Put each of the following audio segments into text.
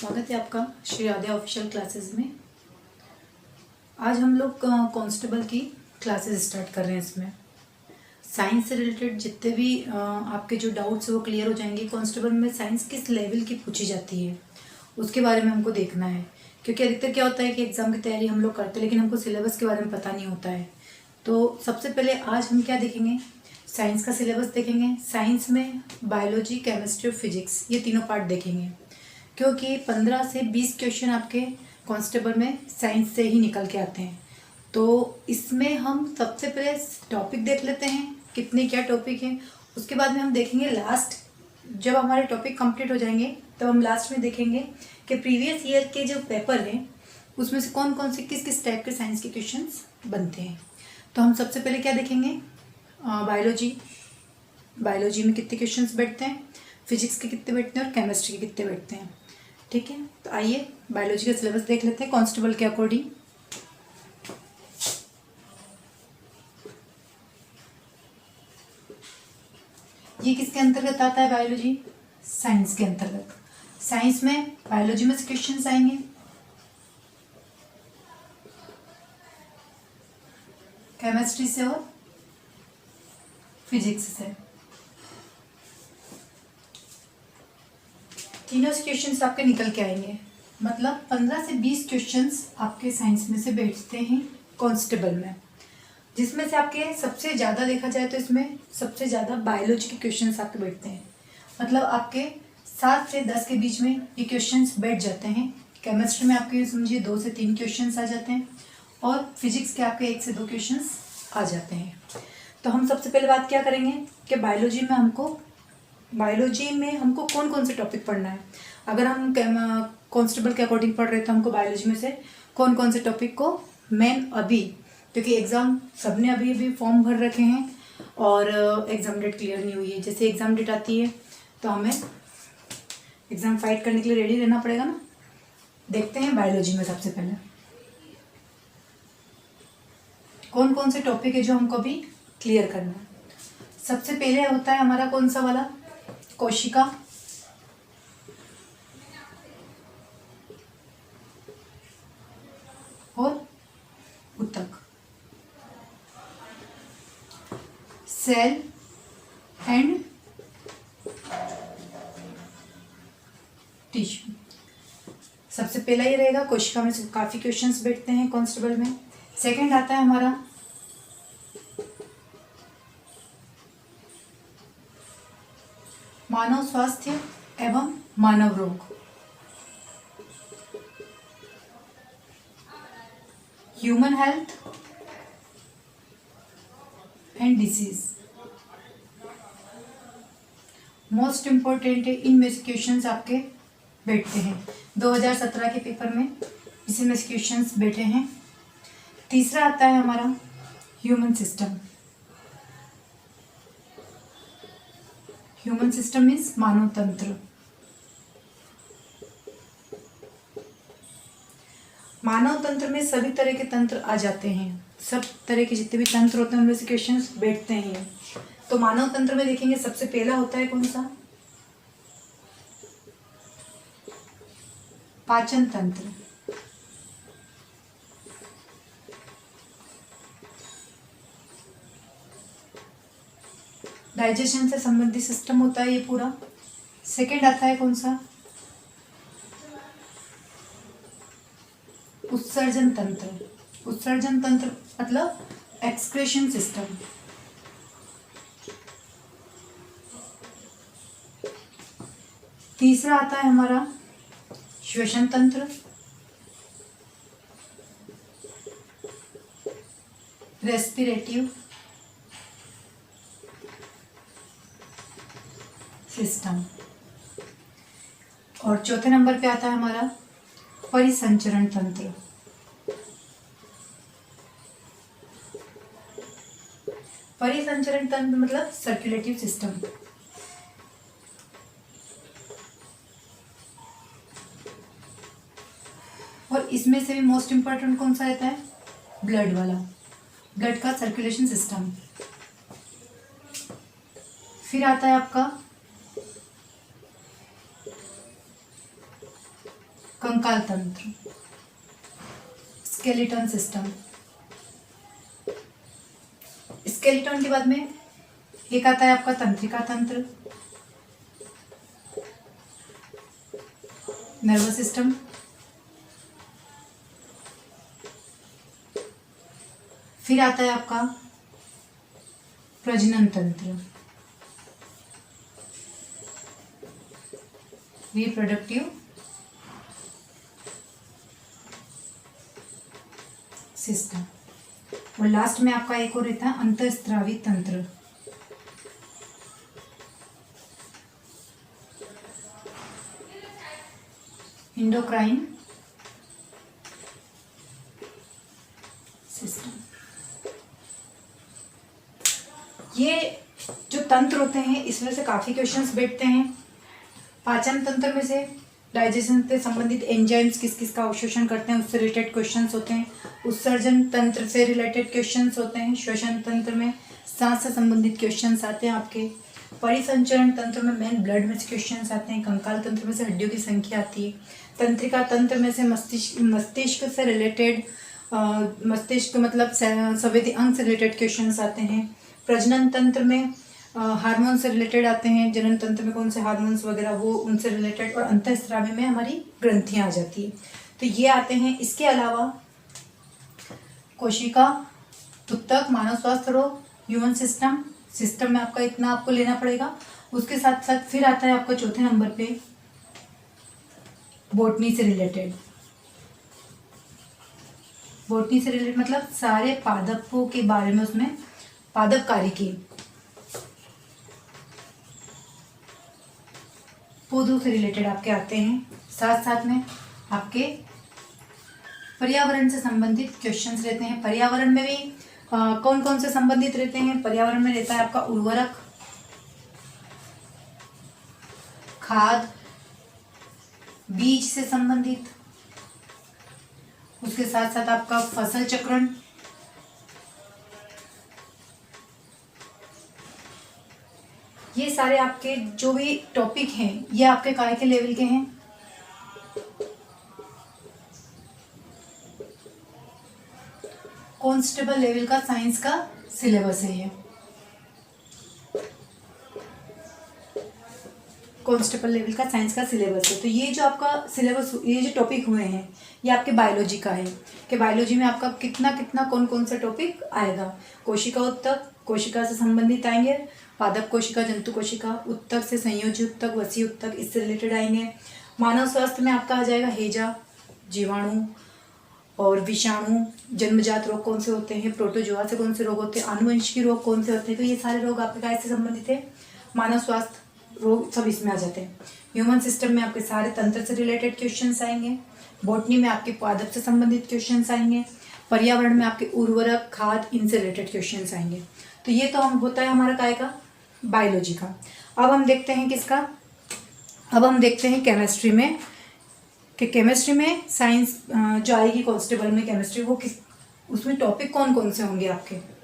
स्वागत है आपका श्री राधे ऑफिशियल क्लासेस में। आज हम लोग कांस्टेबल की क्लासेस स्टार्ट कर रहे हैं। इसमें साइंस से रिलेटेड जितने भी आपके जो डाउट्स है वो क्लियर हो जाएंगे। कांस्टेबल में साइंस किस लेवल की पूछी जाती है उसके बारे में हमको देखना है, क्योंकि अधिकतर क्या होता है कि एग्ज़ाम की तैयारी हम लोग करते हैं लेकिन हमको सिलेबस के बारे में पता नहीं होता है। तो सबसे पहले आज हम क्या देखेंगे, साइंस का सिलेबस देखेंगे। साइंस में बायोलॉजी, केमिस्ट्री और फिजिक्स ये तीनों पार्ट देखेंगे, क्योंकि 15 से 20 क्वेश्चन आपके कांस्टेबल में साइंस से ही निकल के आते हैं। तो इसमें हम सबसे पहले टॉपिक देख लेते हैं, कितने क्या टॉपिक हैं। उसके बाद में हम देखेंगे लास्ट, जब हमारे टॉपिक कंप्लीट हो जाएंगे तब हम लास्ट में देखेंगे कि प्रीवियस ईयर के जो पेपर हैं उसमें से कौन कौन से किस किस टाइप के साइंस के क्वेश्चंस बनते हैं। तो हम सबसे पहले क्या देखेंगे, बायोलॉजी में कितने क्वेश्चंस बैठते हैं, फिजिक्स के कितने बैठते हैं और केमिस्ट्री के कितने बैठते हैं। ठीक है, तो आइए बायोलॉजी का सिलेबस देख लेते हैं कांस्टेबल के अकॉर्डिंग। ये किसके अंतर्गत आता है, बायोलॉजी साइंस के अंतर्गत। साइंस में बायोलॉजी में से क्वेश्चंस आएंगे, केमिस्ट्री से और फिजिक्स से। तीनों से क्वेश्चंस आपके निकल के आएंगे, मतलब 15 से 20 क्वेश्चंस आपके साइंस में से बैठते हैं कांस्टेबल में, जिसमें से आपके सबसे ज़्यादा देखा जाए तो इसमें सबसे ज़्यादा बायोलॉजी के क्वेश्चंस आपके बैठते हैं। मतलब आपके 7 से 10 के बीच में ये क्वेश्चंस बैठ जाते हैं। केमिस्ट्री में आपके समझिए 2 से 3 क्वेश्चंस आ जाते हैं और फिजिक्स के आपके 1 से 2 क्वेश्चंस आ जाते हैं। तो हम सबसे पहले बात क्या करेंगे कि बायोलॉजी में हमको कौन कौन से टॉपिक पढ़ना है। अगर हम कांस्टेबल के अकॉर्डिंग पढ़ रहे हैं तो हमको बायोलॉजी में से कौन कौन से टॉपिक को मेन, अभी क्योंकि एग्ज़ाम सबने अभी फॉर्म भर रखे हैं और एग्ज़ाम डेट क्लियर नहीं हुई है। जैसे एग्ज़ाम डेट आती है तो हमें एग्ज़ाम फाइट करने के लिए रेडी रहना पड़ेगा ना। देखते हैं बायोलॉजी में सबसे पहले कौन कौन से टॉपिक है जो हमको अभी क्लियर करना है। सबसे पहले होता है हमारा कौन सा वाला, कोशिका और ऊतक, सेल एंड टिश्यू। सबसे पहला ये रहेगा, कोशिका में से काफी क्वेश्चंस बैठते हैं कांस्टेबल में। सेकंड आता है हमारा मानव स्वास्थ्य एवं मानव रोग, human health and disease. Most important है, इनमें से क्वेश्चंस आपके बैठते हैं 2017 के पेपर में, इसी में से क्वेश्चंस बैठे हैं। तीसरा आता है हमारा human system. Human system means मानव तंत्र। मानव तंत्र में सभी तरह के तंत्र आ जाते हैं, सब तरह के जितने भी तंत्र होते हैं उनमें से क्वेश्चंस बैठते हैं। तो मानव तंत्र में देखेंगे सबसे पहला होता है कौन सा, पाचन तंत्र। डाइजेशन से संबंधित सिस्टम होता है ये पूरा। सेकंड आता है कौन सा, उत्सर्जन तंत्र। उत्सर्जन तंत्र मतलब एक्सक्रीशन सिस्टम। तीसरा आता है हमारा श्वसन तंत्र, रेस्पिरेटिव सिस्टम। और चौथे नंबर पे आता है हमारा परिसंचरण तंत्र। परिसंचरण तंत्र मतलब सर्कुलेटिव सिस्टम। और इसमें से भी मोस्ट इंपॉर्टेंट कौन सा रहता है, ब्लड वाला, ब्लड का सर्कुलेशन सिस्टम। फिर आता है आपका कंकाल तंत्र, स्केलेटन सिस्टम। स्केलेटन के बाद में एक आता है आपका तंत्रिका तंत्र, नर्वस सिस्टम, फिर आता है आपका प्रजनन तंत्र, रिप्रोडक्टिव सिस्टम, और लास्ट में आपका एक और रहता है अंतःस्रावी तंत्र। Endocrine system. ये जो तंत्र होते हैं इसमें से काफी क्वेश्चंस बैठते हैं। पाचन तंत्र में से डाइजेशन से संबंधित एंजाइम्स किस किस का अवशोषण करते हैं उससे रिलेटेड क्वेश्चंस होते हैं। उत्सर्जन तंत्र से रिलेटेड क्वेश्चंस होते हैं। श्वसन तंत्र में सांस से संबंधित क्वेश्चंस आते हैं आपके। परिसंचरण तंत्र में मेन ब्लड में से क्वेश्चंस आते हैं। कंकाल तंत्र में से हड्डियों की संख्या आती है। तंत्रिका तंत्र में से मस्तिष्क से रिलेटेड मस्तिष्क मतलब संवेदी अंग से रिलेटेड क्वेश्चंस आते हैं। प्रजनन तंत्र में हार्मोन से रिलेटेड आते हैं। जनन तंत्र में कौन से हार्मोन्स वगैरह वो उनसे रिलेटेड, और अंतःस्रावी में हमारी ग्रंथियां आ जाती है। तो ये आते हैं। इसके अलावा कोशिका, उत्तक, मानव स्वास्थ्य रोग, ह्यूमन सिस्टम में आपका इतना आपको लेना पड़ेगा। उसके साथ साथ फिर आता है आपका चौथे नंबर पे बॉटनी से रिलेटेड। बॉटनी से रिलेटेड मतलब सारे पादपों के बारे में, उसमें पादप कार्य की, पौधों से रिलेटेड आपके आते हैं। साथ साथ में आपके पर्यावरण से संबंधित क्वेश्चंस रहते हैं। पर्यावरण में भी कौन कौन से संबंधित रहते हैं। पर्यावरण में रहता है आपका उर्वरक, खाद, बीज से संबंधित, उसके साथ साथ आपका फसल चक्रण, ये सारे आपके जो भी टॉपिक हैं ये आपके काय के लेवल के हैं। कांस्टेबल लेवल का साइंस का सिलेबस है ये। कांस्टेबल लेवल का साइंस का सिलेबस है। तो ये जो आपका सिलेबस, ये जो टॉपिक हुए हैं ये आपके बायोलॉजी का है कि बायोलॉजी में आपका कितना कितना कौन कौन सा टॉपिक आएगा। कोशिका उत्तक, कोशिका से संबंधित आएंगे। पादप कोशिका, जंतु कोशिका, उत्तक से संयोजी उत्तक, वसी उत्तक, इससे रिलेटेड आएंगे। मानव स्वास्थ्य में आपका आ जाएगा हैजा, जीवाणु और विषाणु, जन्मजात रोग कौन से होते हैं, प्रोटोजोआ से कौन से रोग होते हैं, आनुवंशिकी रोग कौन से होते हैं। तो ये सारे रोग आपके काय से संबंधित है। मानव स्वास्थ्य रोग सब इसमें आ जाते हैं। ह्यूमन सिस्टम में आपके सारे तंत्र से रिलेटेड क्वेश्चंस आएंगे। बॉटनी में आपके पादप से संबंधित क्वेश्चंस आएंगे। पर्यावरण में आपके उर्वरक, खाद, इनसे रिलेटेड क्वेश्चंस आएंगे। तो ये तो हम होता है हमारा काय का, बायोलॉजी का। अब हम देखते हैं किसका, अब हम देखते हैं केमिस्ट्री में कि केमिस्ट्री में साइंस जो आएगी कांस्टेबल में केमिस्ट्री, वो किस, उसमें टॉपिक कौन कौन से होंगे आपके।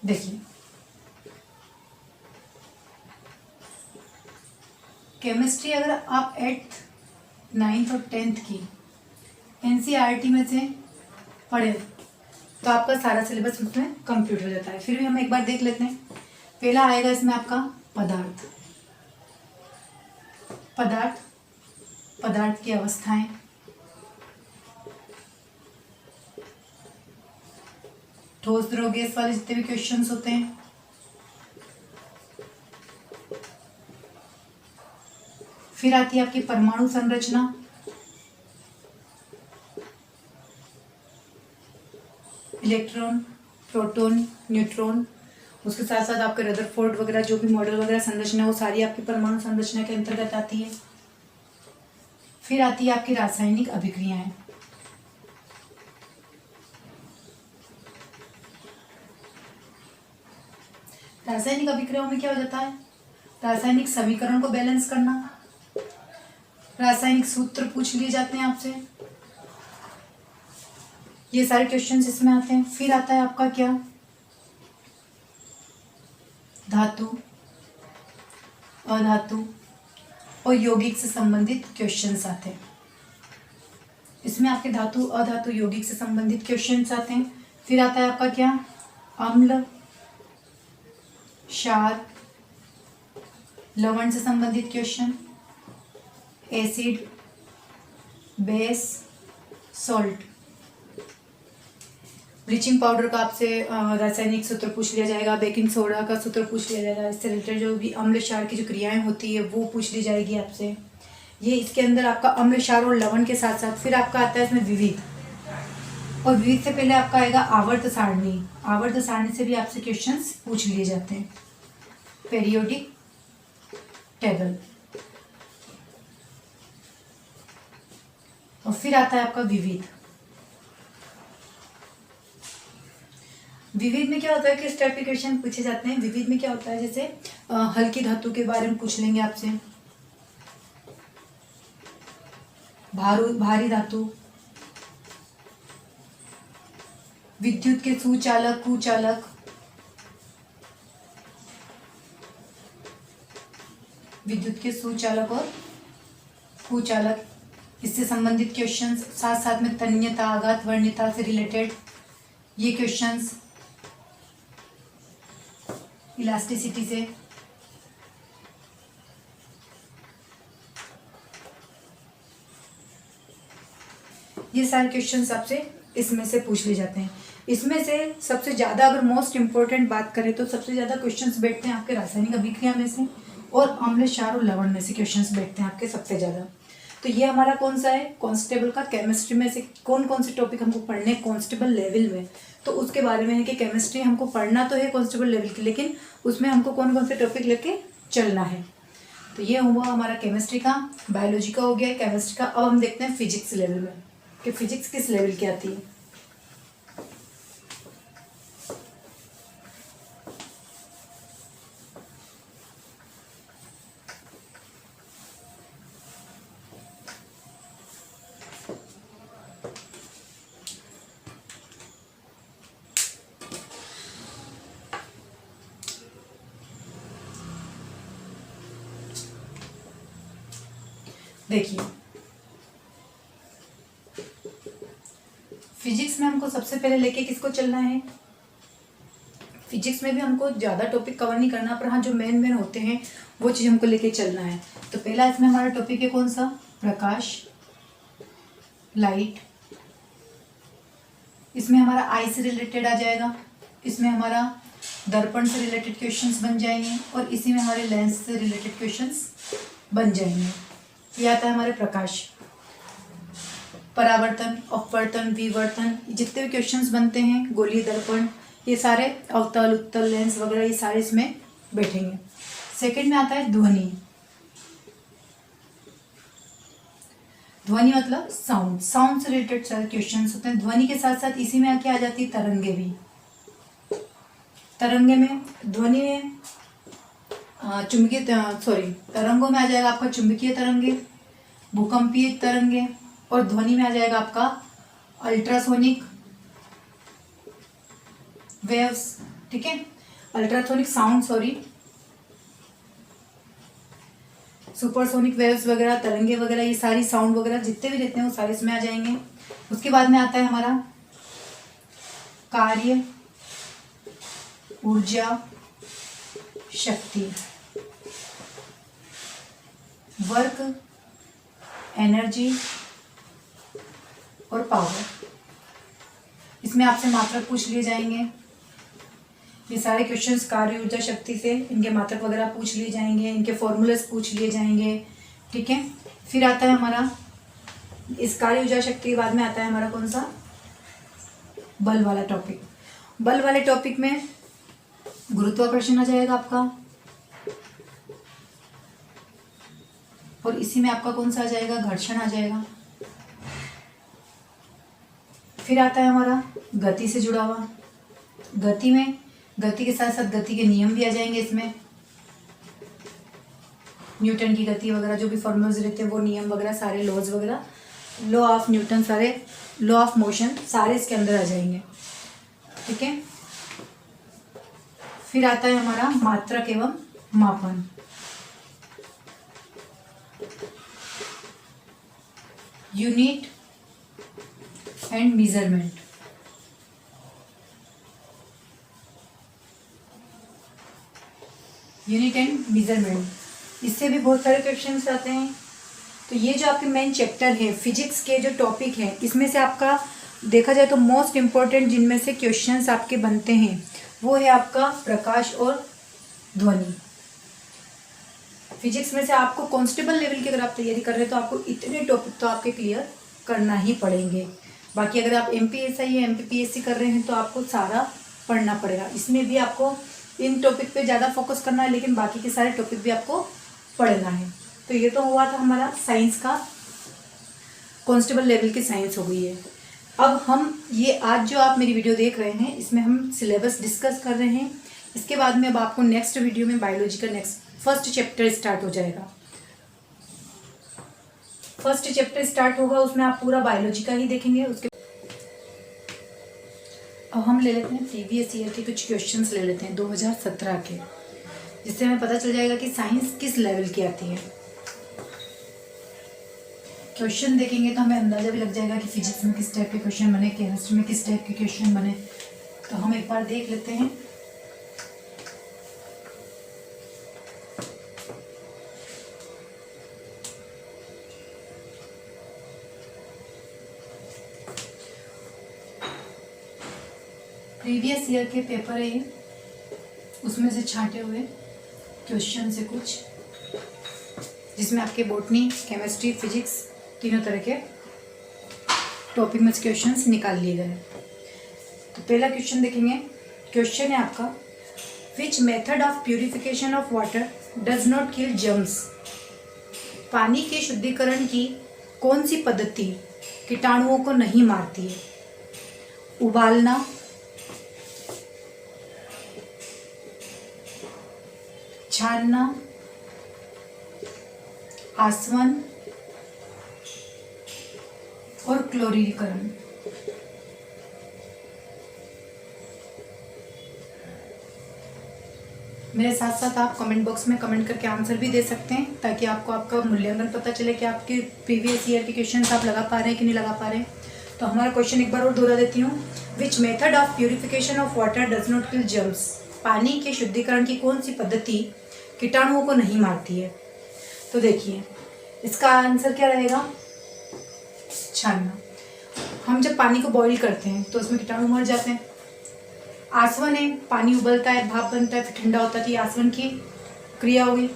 देखिए, केमिस्ट्री अगर आप 8th, 9th और 10th की एनसीईआरटी में से पढ़े तो आपका सारा सिलेबस उसमें कंप्लीट हो जाता है। फिर भी हम एक बार देख लेते हैं। पहला आएगा इसमें आपका पदार्थ। पदार्थ, पदार्थ की अवस्थाएं, ठोस, द्रव, गैस वाले जितने भी क्वेश्चंस होते हैं। फिर आती है आपकी परमाणु संरचना, इलेक्ट्रॉन, प्रोटॉन, न्यूट्रॉन, उसके साथ साथ आपके रदरफोर्ड वगैरह जो भी मॉडल वगैरह संरचना वो सारी आपकी परमाणु संरचना के अंतर्गत आती है। फिर आती है आपकी रासायनिक अभिक्रियाएं। रासायनिक अभिक्रियाओं में क्या हो जाता है, रासायनिक समीकरण को बैलेंस करना, रासायनिक सूत्र पूछ लिए जाते हैं आपसे, ये सारे क्वेश्चंस इसमें आते हैं। फिर आता है आपका क्या, धातु, अधातु और यौगिक से संबंधित क्वेश्चंस आते हैं। इसमें आपके धातु, अधातु, यौगिक से संबंधित क्वेश्चंस आते हैं। फिर आता है आपका क्या, अम्ल, क्षार, लवण से संबंधित question, acid, base, salt. Bleaching powder का आपसे रासायनिक सूत्र पूछ लिया जाएगा, बेकिंग सोडा का सूत्र पूछ लिया जाएगा, इससे रिलेटेड जो भी अम्ल क्षार की जो क्रियाएं होती है वो पूछ ली जाएगी आपसे। ये इसके अंदर आपका अम्ल क्षार और लवण के साथ साथ फिर आपका आता है इसमें विविध, और विविध से पहले आपका आएगा आवर्त सारणी। आवर्त सारणी से भी आपसे क्वेश्चंस पूछ लिए जाते हैं, पेरियोडिक टेबल। और फिर आता है आपका विविध। विविध में क्या होता है, किस टाइप के क्वेश्चन पूछे जाते हैं। विविध में क्या होता है, जैसे हल्की धातु के बारे में पूछ लेंगे आपसे, भारी धातु, विद्युत के सुचालक, कुचालक, विद्युत के सुचालक और कुचालक, इससे संबंधित क्वेश्चंस। साथ साथ में तन्यता, आघात, वर्णिता से रिलेटेड ये क्वेश्चंस, इलास्टिसिटी से। ये सारे क्वेश्चंस आपसे इसमें से पूछ लिए जाते हैं। इसमें से सबसे ज़्यादा अगर मोस्ट इंपॉर्टेंट बात करें तो सबसे ज़्यादा क्वेश्चंस बैठते हैं आपके रासायनिक अभिक्रिया में से और अम्ल, क्षार और लवण में से क्वेश्चंस बैठते हैं आपके सबसे ज़्यादा। तो ये हमारा कौन सा है, कांस्टेबल का केमिस्ट्री में से कौन कौन से टॉपिक हमको पढ़ने कांस्टेबल लेवल में, तो उसके बारे में है कि केमिस्ट्री हमको पढ़ना तो है कांस्टेबल लेवल की, लेकिन उसमें हमको कौन कौन से टॉपिक लेके चलना है। तो ये हुआ हमारा केमिस्ट्री का, बायोलॉजी का हो गया, केमिस्ट्री का। अब हम देखते हैं फिजिक्स लेवल में कि फिजिक्स किस लेवल की आती है। देखिए फिजिक्स में हमको सबसे पहले लेके किसको चलना है। फिजिक्स में भी हमको ज़्यादा टॉपिक कवर नहीं करना, पर हाँ जो मेन होते हैं वो चीज़ हमको लेके चलना है। तो पहला इसमें हमारा टॉपिक है कौन सा, प्रकाश, लाइट। इसमें हमारा आई से रिलेटेड आ जाएगा, इसमें हमारा दर्पण से रिलेटेड क्वेश्चंस बन जाएंगे और इसी में हमारे लेंस से रिलेटेड क्वेश्चंस बन जाएंगे। ये आता है हमारे प्रकाश, परावर्तन, अपवर्तन, विवर्तन, जितने भी क्वेश्चंस बनते हैं, गोलीय दर्पण, ये सारे अवतल, उत्तल, लेंस वगैरह ये सारे इसमें बैठेंगे। सेकंड में आता है ध्वनि। ध्वनि मतलब साउंड, साउंड से रिलेटेड सारे क्वेश्चंस होते हैं। ध्वनि के साथ साथ इसी में आके आ जाती है तरंगे भी। तरंगे में ध्वनि में चुंबकीय तरंगों में आ जाएगा आपका चुंबकीय तरंगे, भूकंपीय तरंगे, और ध्वनि में आ जाएगा आपका अल्ट्रासोनिक वेव्स। ठीक है, अल्ट्रासोनिक साउंड, सुपरसोनिक वेव्स वगैरह, तरंगे वगैरह, ये सारी साउंड वगैरह जितने भी रहते हैं वो सारे इसमें आ जाएंगे। उसके बाद में आता है हमारा कार्य, ऊर्जा, शक्ति, वर्क, एनर्जी और पावर। इसमें आपसे मात्रक पूछ लिए जाएंगे। ये सारे क्वेश्चंस कार्य, ऊर्जा, शक्ति से इनके मात्रक वगैरह पूछ लिए जाएंगे, इनके फॉर्मूलेस पूछ लिए जाएंगे। ठीक है, फिर आता है हमारा इस कार्य, ऊर्जा, शक्ति के बाद में आता है हमारा कौन सा, बल वाला टॉपिक। बल वाले टॉपिक में गुरुत्वाकर्षण आ जाएगा आपका, और इसी में आपका कौन सा आ जाएगा, घर्षण आ जाएगा। फिर आता है हमारा गति से जुड़ा हुआ। गति में गति के साथ साथ गति के नियम भी आ जाएंगे इसमें। न्यूटन की गति वगैरह जो भी फॉर्मूलाज रहते हैं, वो नियम वगैरह सारे लॉज वगैरह, लॉ ऑफ न्यूटन, सारे लॉ ऑफ मोशन सारे इसके अंदर आ जाएंगे। ठीक है, फिर आता है हमारा मात्रक एवं मापन। Unit and measurement. Unit and measurement, इससे भी बहुत सारे क्वेश्चंस आते हैं। तो ये जो आपके मेन चैप्टर है फिजिक्स के जो टॉपिक हैं, इसमें से आपका देखा जाए तो मोस्ट इम्पोर्टेंट जिनमें से क्वेश्चंस आपके बनते हैं वो है आपका प्रकाश और ध्वनि। फिजिक्स में से आपको कांस्टेबल लेवल की अगर आप तैयारी कर रहे हैं तो आपको इतने टॉपिक तो आपके क्लियर करना ही पड़ेंगे। बाकी अगर आप MPSI या MPPSC कर रहे हैं तो आपको सारा पढ़ना पड़ेगा। इसमें भी आपको इन टॉपिक पे ज़्यादा फोकस करना है, लेकिन बाकी के सारे टॉपिक भी आपको पढ़ना है। तो ये तो हुआ था हमारा साइंस का, कांस्टेबल लेवल की साइंस हो गई है। अब हम ये आज जो आप मेरी वीडियो देख रहे हैं इसमें हम सिलेबस डिस्कस कर रहे हैं। इसके बाद में अब आपको नेक्स्ट वीडियो में बायोलॉजी का फर्स्ट चैप्टर स्टार्ट हो जाएगा। फर्स्ट चैप्टर स्टार्ट होगा, उसमें आप पूरा बायोलॉजी का ही देखेंगे। उसके अब हम ले लेते हैं प्रीवियस ईयर के कुछ क्वेश्चंस ले लेते हैं 2017 के, जिससे हमें पता चल जाएगा कि साइंस किस लेवल की आती है। क्वेश्चन देखेंगे तो हमें अंदाजा भी लग जाएगा कि फिजिक्स में किस टाइप के क्वेश्चन बने, केमिस्ट्री में किस टाइप के क्वेश्चन बने। तो हम एक बार देख लेते हैं। प्रीवियस ईयर के पेपर है, उसमें से छांटे हुए क्वेश्चन से कुछ, जिसमें आपके बॉटनी, केमिस्ट्री, फिजिक्स तीनों तरह के टॉपिक में क्वेश्चंस निकाल लिए गए। तो पहला क्वेश्चन देखेंगे। क्वेश्चन है आपका, which method of purification of water does not kill germs. पानी के शुद्धिकरण की कौन सी पद्धति कीटाणुओं को नहीं मारती है? उबालना, छानना, आसवन और क्लोरीकरण। मेरे साथ साथ आप कमेंट बॉक्स में कमेंट करके आंसर भी दे सकते हैं, ताकि आपको आपका मूल्यांकन पता चले कि आपके प्रीवियस ईयर के क्वेश्चंस आप लगा पा रहे हैं कि नहीं लगा पा रहे हैं। तो हमारा क्वेश्चन एक बार और दोहरा देती हूँ। Which method of purification of water does not kill germs. पानी के शुद्धिकरण की कौन सी पद्धति कीटाणुओं को नहीं मारती है? तो देखिए इसका आंसर क्या रहेगा, छानना। हम जब पानी को बॉईल करते हैं तो उसमें कीटाणु मर जाते हैं। आसवन है, पानी उबलता है, भाप बनता है, फिर ठंडा होता है, तो ये आसवन की क्रिया होगी।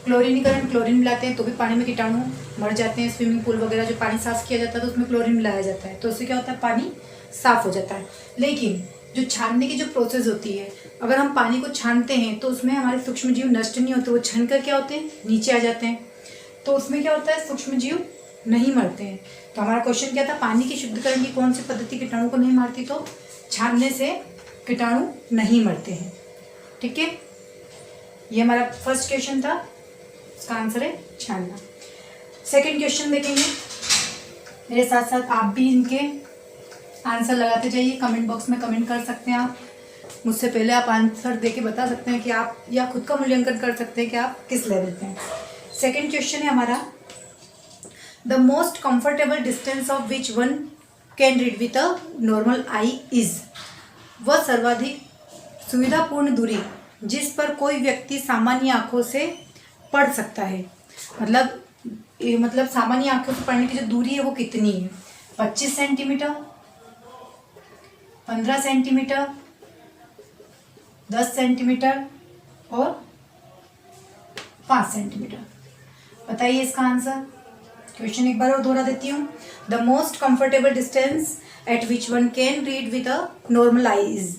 क्लोरीनीकरण, क्लोरीन मिलाते हैं तो भी पानी में कीटाणु मर जाते हैं। स्विमिंग पूल वगैरह जो पानी साफ किया जाता है तो उसमें क्लोरीन मिलाया जाता है, तो उससे क्या होता है, पानी साफ हो जाता है। लेकिन जो छानने की जो प्रोसेस होती है, अगर हम पानी को छानते हैं तो उसमें हमारे सूक्ष्म जीव नष्ट नहीं होते, वो छन कर क्या होते हैं, नीचे आ जाते हैं। तो उसमें क्या होता है, सूक्ष्म जीव नहीं मरते हैं। तो हमारा क्वेश्चन क्या था, पानी की शुद्धिकरण की कौन सी पद्धति कीटाणु को नहीं मारती? तो छानने से कीटाणु नहीं मरते हैं। ठीक है, ये हमारा फर्स्ट क्वेश्चन था, इसका आंसर है छानना। सेकंड क्वेश्चन देखेंगे। मेरे साथ साथ आप भी इनके आंसर लगाते जाइए, कमेंट बॉक्स में कमेंट कर सकते हैं। आप मुझसे पहले आप आंसर देके बता सकते हैं कि आप, या खुद का मूल्यांकन कर सकते हैं कि आप किस लेवल पे हैं। सेकंड क्वेश्चन है हमारा, the most comfortable distance of which one can read with a normal I is. वह सर्वाधिक सुविधापूर्ण दूरी जिस पर कोई व्यक्ति सामान्य आंखों से पढ़ सकता है। मतलब सामान्य आंखों से पढ़ने की जो दूरी है वो कितनी है? 25 सेंटीमीटर, 15 सेंटीमीटर, 10 सेंटीमीटर और 5 सेंटीमीटर। बताइए इसका आंसर। क्वेश्चन एक बार और दोहरा देती हूँ। The most comfortable distance eight which one can read with a normal I is.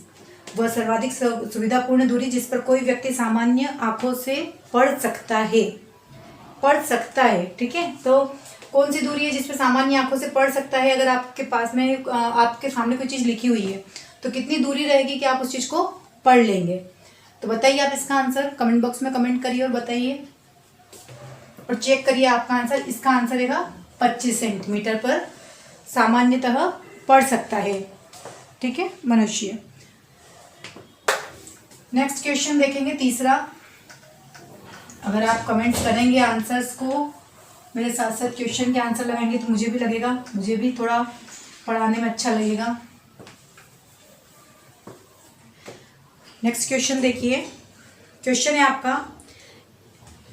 वह सर्वाधिक सुविधापूर्ण दूरी जिस पर कोई व्यक्ति सामान्य आंखों से पढ़ सकता है। पढ़ सकता है, ठीक है। तो कौन सी दूरी है जिस पर सामान्य आंखों से पढ़ सकता है? अगर आपके पास में आपके सामने कोई चीज़ लिखी हुई है तो कितनी दूरी रहेगी कि आप उस चीज़ को पढ़ लेंगे? तो बताइए आप इसका आंसर, कमेंट बॉक्स में कमेंट करिए और बताइए। और चेक करिए आपका आंसर। इसका आंसर रहेगा 25 सेंटीमीटर पर सामान्यतः पड़ सकता है, ठीक है, मनुष्य। नेक्स्ट क्वेश्चन देखेंगे तीसरा। अगर आप कमेंट्स करेंगे आंसर्स को, मेरे साथ साथ क्वेश्चन के आंसर लगाएंगे, तो मुझे भी लगेगा, मुझे भी थोड़ा पढ़ाने में अच्छा लगेगा। नेक्स्ट क्वेश्चन देखिए। क्वेश्चन है आपका,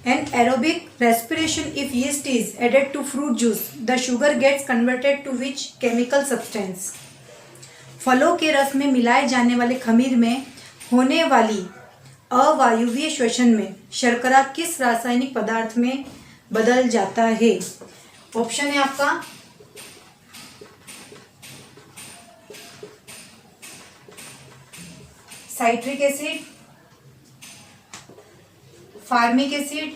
anaerobic respiration if yeast is added to fruit juice the sugar gets converted to which chemical substance. फलों के रस में मिलाए जाने वाले खमीर में होने वाली अवायवीय श्वसन में शर्करा किस रासायनिक पदार्थ में बदल जाता है। ऑप्शन है आपका citric acid, formic acid,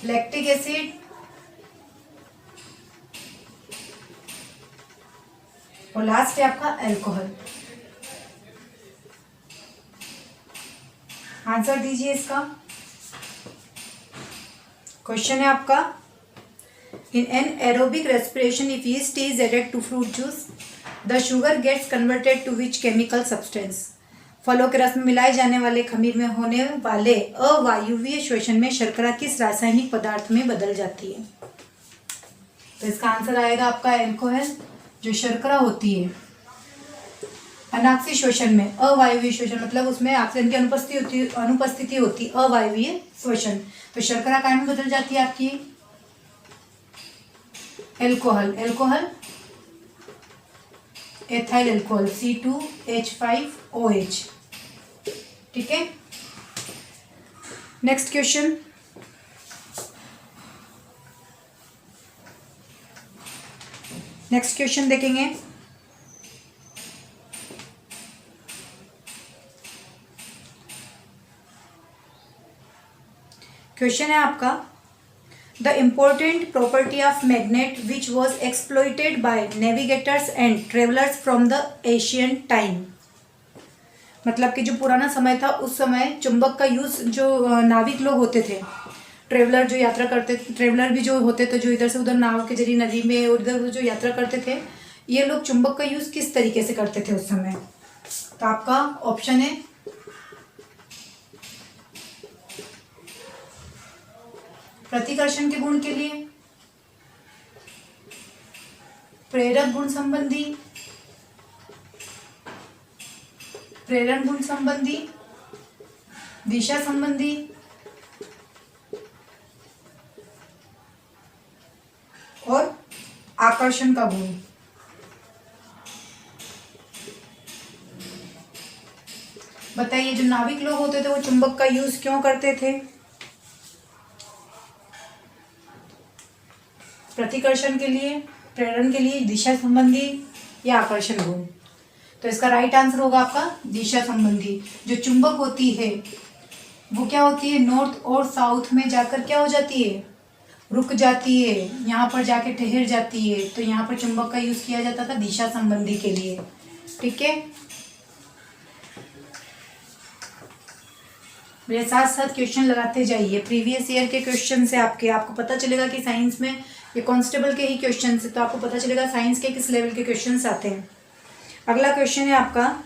lactic acid और लास्ट है आपका अल्कोहल। आंसर दीजिए इसका। क्वेश्चन है आपका, in anaerobic respiration if yeast is added to fruit juice the sugar gets converted to which chemical substance. फलों के रस में मिलाए जाने वाले खमीर में होने वाले अवायवीय श्वसन में शर्करा किस रासायनिक पदार्थ में बदल जाती है। तो इसका आंसर आएगा आपका अल्कोहल। जो शर्करा होती है अनाक्सीय श्वसन में, अवायवीय श्वसन मतलब उसमें ऑक्सीजन की अनुपस्थिति होती अवायवीय श्वसन, तो शर्करा काय में बदल जाती है आपकी alcohol. Alcohol ethyl alcohol C2H5OH, ठीक है। Next question. नेक्स्ट क्वेश्चन देखेंगे। क्वेश्चन है आपका, the important property of magnet which was exploited bye navigators and travellers from the Asian time. मतलब कि जो पुराना समय था उस समय चुंबक का यूज जो नाविक लोग होते थे, ट्रेवलर जो यात्रा करते, ट्रेवलर भी जो होते थे, जो इधर से उधर नाव के जरिए नदी में उधर जो यात्रा करते थे, ये लोग चुंबक का यूज किस तरीके से करते थे उस समय। तो आपका ऑप्शन है प्रतिकर्षण के गुण के लिए, प्रेरक गुण संबंधी, प्रेरण गुण संबंधी, दिशा संबंधी और आकर्षण का गुण। बताइए, जो नाविक लोग होते थे वो चुंबक का यूज क्यों करते थे। प्रतिकर्षण के लिए, प्रेरण के लिए, दिशा संबंधी या आकर्षण गुण। तो इसका राइट आंसर होगा आपका दिशा संबंधी। जो चुंबक होती है वो क्या होती है, नॉर्थ और साउथ में जाकर क्या हो जाती है, रुक जाती है, यहाँ पर जाके ठहर जाती है। तो यहाँ पर चुंबक का यूज किया जाता था दिशा संबंधी के लिए, ठीक है। मेरे साथ साथ क्वेश्चन लगाते जाइए। प्रीवियस ईयर के क्वेश्चन से आपको पता चलेगा कि साइंस में ये कांस्टेबल के ही क्वेश्चन से, तो आपको पता चलेगा साइंस के किस लेवल के क्वेश्चन आते हैं। अगला क्वेश्चन है आपका,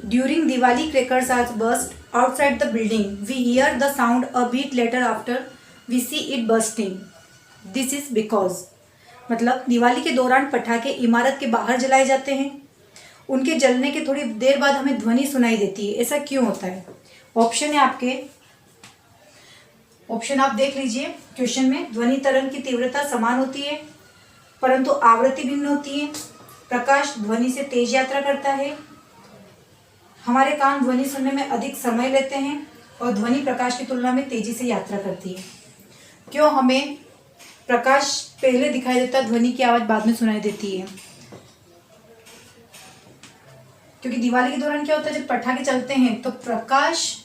during Diwali crackers are burst outside the building we hear the sound a bit later after we see it bursting, this is because. मतलब दिवाली के दौरान पटाखे इमारत के बाहर जलाए जाते हैं, उनके जलने के थोड़ी देर बाद हमें ध्वनि सुनाई देती है, ऐसा क्यों होता है। ऑप्शन है आपके, ऑप्शन आप देख लीजिए क्वेश्चन में। ध्वनि तरंग की तीव्रता समान होती है परंतु आवृत्ति भिन्न होती है, प्रकाश ध्वनि से तेज यात्रा करता है, हमारे कान ध्वनि सुनने में अधिक समय लेते हैं और ध्वनि प्रकाश की तुलना में तेजी से यात्रा करती है। क्यों हमें प्रकाश पहले दिखाई देता, ध्वनि की आवाज बाद में सुनाई देती है। क्योंकि दिवाली के दौरान क्या होता है, जब पटाखे चलते हैं तो प्रकाश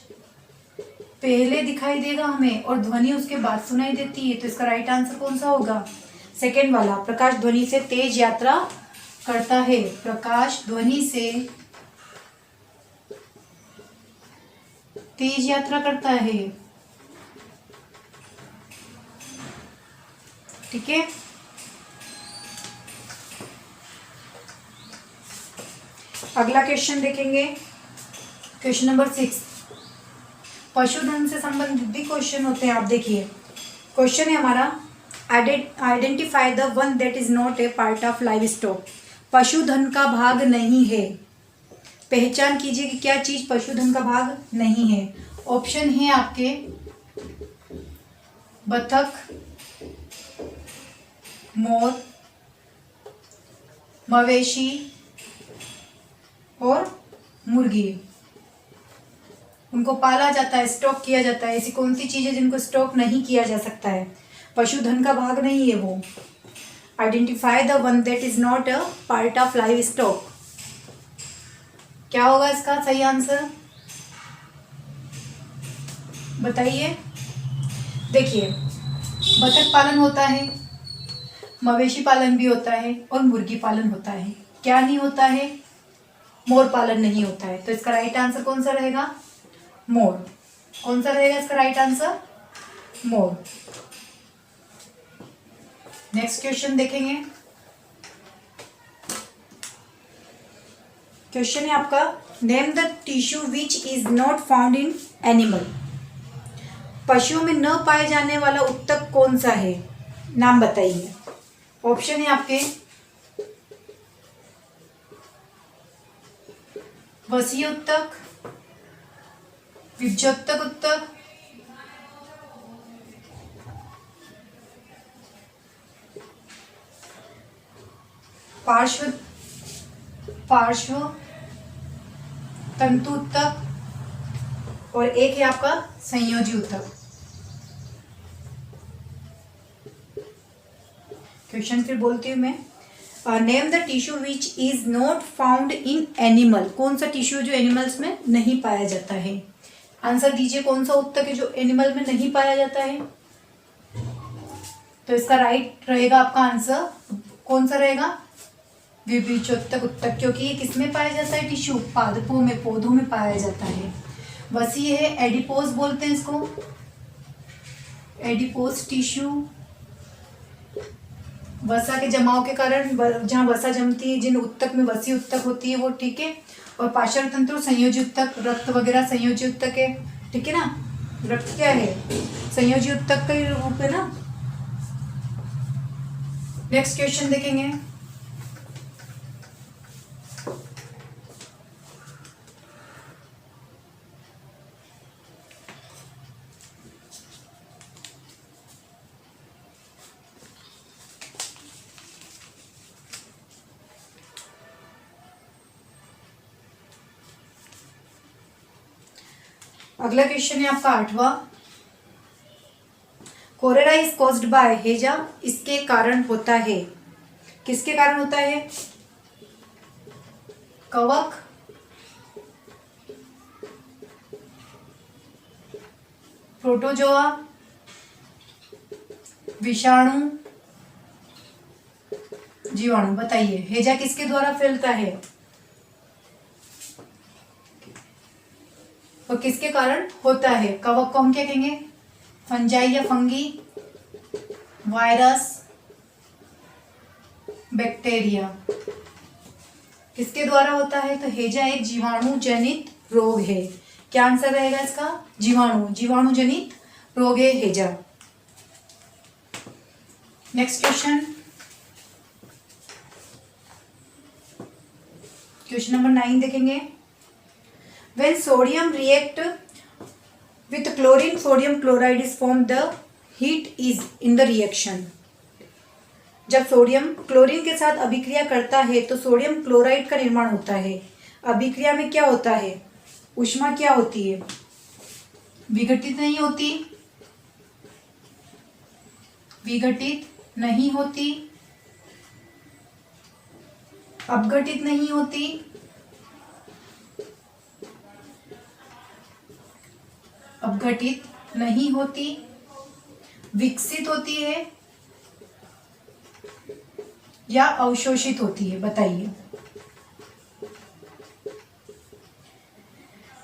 पहले दिखाई देगा हमें और ध्वनि उसके बाद सुनाई देती है। तो इसका राइट आंसर कौन सा होगा, सेकेंड वाला, प्रकाश ध्वनि से तेज यात्रा करता है। प्रकाश ध्वनि से तेज यात्रा करता है। ठीक है, अगला क्वेश्चन देखेंगे, क्वेश्चन नंबर 6। पशुधन से संबंधित भी क्वेश्चन होते हैं। आप देखिए, क्वेश्चन है हमारा, identify the one that is not a part of live stock. पशुधन का भाग नहीं है, पहचान कीजिए कि क्या चीज पशुधन का भाग नहीं है। ऑप्शन है आपके बतख, मोर, मवेशी और मुर्गी। उनको पाला जाता है, स्टॉक किया जाता है। ऐसी कौन सी चीजें जिनको स्टॉक नहीं किया जा सकता है, पशुधन का भाग नहीं है वो। Identify the one that is not a part of live stock. क्या होगा इसका सही आंसर, बताइए। देखिए, बतख पालन होता है, मवेशी पालन भी होता है और मुर्गी पालन होता है। क्या नहीं होता है, मोर पालन नहीं होता है। तो इसका राइट आंसर कौन सा रहेगा, मोर। कौन सा रहेगा इसका राइट आंसर, मोर। नेक्स्ट क्वेश्चन देखेंगे, क्वेश्चन है आपका, name the tissue which is not found in animal. पशुओं में न पाए जाने वाला उत्तक कौन सा है, नाम बताइए। ऑप्शन है आपके वसीय उत्तक, विभज्योतक उत्तक, पार्श्व तंतु उत्तक और एक है आपका संयोजी उत्तक। क्वेश्चन फिर बोलती हूँ मैं, name the tissue which is not found in animal. कौन सा टिश्यू जो एनिमल्स में नहीं पाया जाता है, आंसर दीजिए। कौन सा उत्तक है जो एनिमल में नहीं पाया जाता है। तो इसका राइट रहेगा आपका आंसर, कौन सा रहेगा, विभज्योतक उत्तक, क्योंकि ये किसमें पाया जाता है, टिश्यू पादपों में, पौधों में पाया जाता है। वसीय है, एडिपोज बोलते हैं इसको, एडिपोज टिश्यू। वसा के जमाव के कारण, जहाँ वसा जमती है, जिन उत्तक में वसी उत्तक होती है वो, ठीक है। और पार्श्व तंतु संयोजी उत्तक, रक्त वगैरह संयोजी उत्तक है, ठीक है ना। रक्त क्या है, संयोजी उत्तक का ही रूप है ना। नेक्स्ट क्वेश्चन देखेंगे, अगला क्वेश्चन है आपका 8वां। कोलेरा इज कॉज्ड बाय हेजा, इसके कारण होता है, किसके कारण होता है, कवक, प्रोटोजोआ, विषाणु, जीवाणु। बताइए, हेजा किसके द्वारा फैलता है और किसके कारण होता है। कवक को हम क्या कहेंगे, फंजाई या फंगी, वायरस, बैक्टीरिया। किसके द्वारा होता है, तो हेजा एक जीवाणु जनित रोग है। क्या आंसर रहेगा इसका, जीवाणु जनित रोग है हेजा। नेक्स्ट क्वेश्चन, क्वेश्चन नंबर 9 देखेंगे। When sodium react with chlorine, sodium chloride is formed. The heat is in the reaction. जब सोडियम क्लोरीन के साथ अभिक्रिया करता है तो सोडियम क्लोराइड का निर्माण होता है। अभिक्रिया में क्या होता है, ऊष्मा क्या होती है, विघटित नहीं होती, अपघटित नहीं होती, विकसित होती है या अवशोषित होती है, बताइए।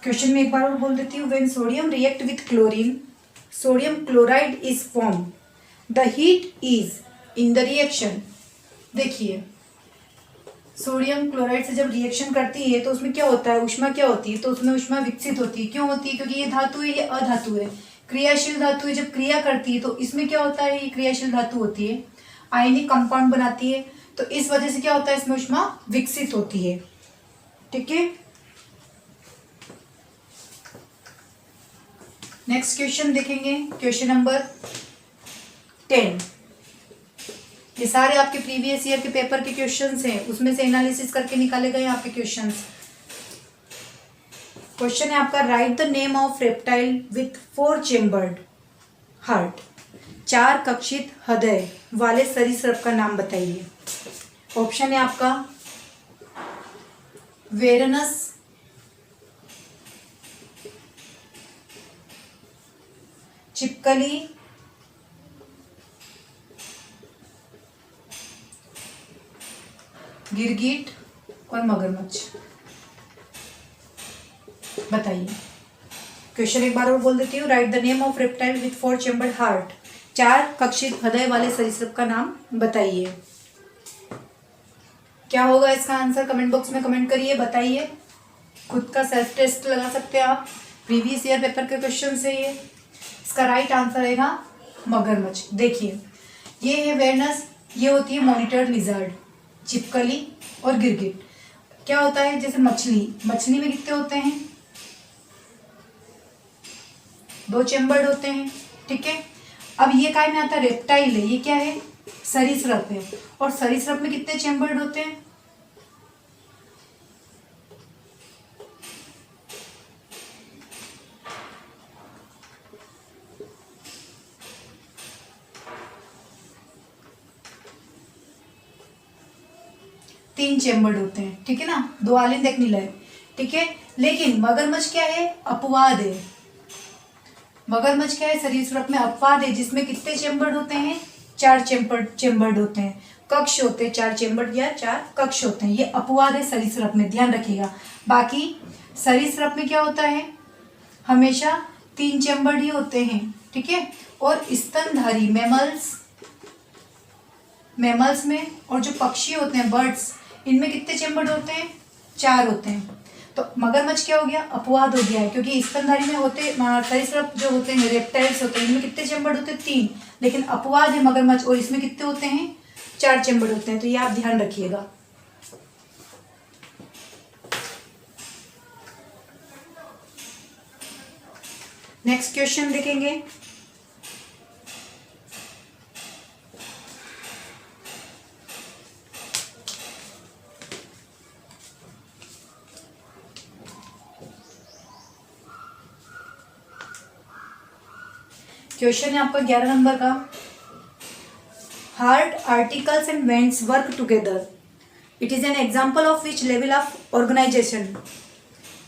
क्वेश्चन में एक बार और बोल देती हूँ। When sodium react with chlorine, sodium chloride is form, the heat is in the reaction. देखिए, सोडियम क्लोराइड से जब रिएक्शन करती है तो उसमें क्या होता है, ऊष्मा क्या होती है, तो उसमें ऊष्मा विकसित होती है। क्यों होती है? क्योंकि ये धातु है, ये अधातु है, क्रियाशील धातु है। जब क्रिया करती है तो इसमें क्या होता है, ये क्रियाशील धातु होती है, आयनिक कंपाउंड बनाती है, तो इस वजह से क्या होता है, इसमें ऊष्मा विकसित होती है। ठीक है, नेक्स्ट क्वेश्चन देखेंगे, क्वेश्चन नंबर 10। ये सारे आपके प्रीवियस ईयर के पेपर के क्वेश्चंस हैं, उसमें से एनालिसिस करके निकाले गए आपके क्वेश्चंस। क्वेश्चन है आपका, right the name of reptile with 4 chambered heart, 4 कक्षित हृदय वाले सरीसृप का नाम बताइए। ऑप्शन है आपका वेरनस, छिपकली, गिरगिट और मगरमच्छ। बताइए। क्वेश्चन एक बार और बोल देती हूँ। Right the name of reptile with 4 chambered heart, 4 कक्षित हृदय वाले सरीसृप का नाम बताइए। क्या होगा इसका आंसर? कमेंट बॉक्स में कमेंट करिए, बताइए। खुद का सेल्फ टेस्ट लगा सकते हैं आप, प्रीवियस ईयर पेपर के क्वेश्चन से ये। इसका राइट आंसर रहेगा मगरमच्छ। देखिए, ये है वेरनस, ये होती है मॉनिटर्ड लिजर्ड, छिपकली और गिरगिट। क्या होता है, जैसे मछली में कितने होते हैं, 2 चेम्बर्ड होते हैं। ठीक है, अब ये काय में आता है, रेप्टाइल है, ये क्या है, सरीसृप है, और सरीसृप में कितने चेम्बर्ड होते हैं, 3 चेम्बर्ड होते हैं। ठीक है ना, 2 आलिंद एक नीला है। ठीक है, लेकिन मगरमच्छ क्या है, अपवाद है। मगरमच्छ क्या है, सरीसृप में अपवाद है, जिसमें कितने चेम्बर्ड होते हैं, 4 चेम्बर्ड होते हैं, कक्ष होते हैं, 4 चेम्बर्ड या 4 कक्ष होते हैं। ये अपवाद है सरीसृप में, ध्यान रखिएगा। बाकी सरीसृप में क्या होता है, हमेशा 3 चेम्बर्ड ही होते हैं। ठीक है, और स्तनधारी मैमल्स में, और जो पक्षी होते हैं, बर्ड्स, इनमें कितने चेम्बर्ड होते हैं, 4 होते हैं। तो मगरमच्छ क्या हो गया, अपवाद हो गया है, क्योंकि स्तनधारी में होते, सरीसृप जो होते हैं, रेप्टाइल्स होते हैं, इनमें कितने चेम्बर्ड होते हैं, 3, लेकिन अपवाद है मगरमच्छ, और इसमें कितने होते हैं, 4 चेम्बर्ड होते हैं। तो ये आप ध्यान रखिएगा। नेक्स्ट क्वेश्चन देखेंगे। क्वेश्चन है आपका 11 नंबर का। Heart arteries and veins work together, it is an example of which level of organisation.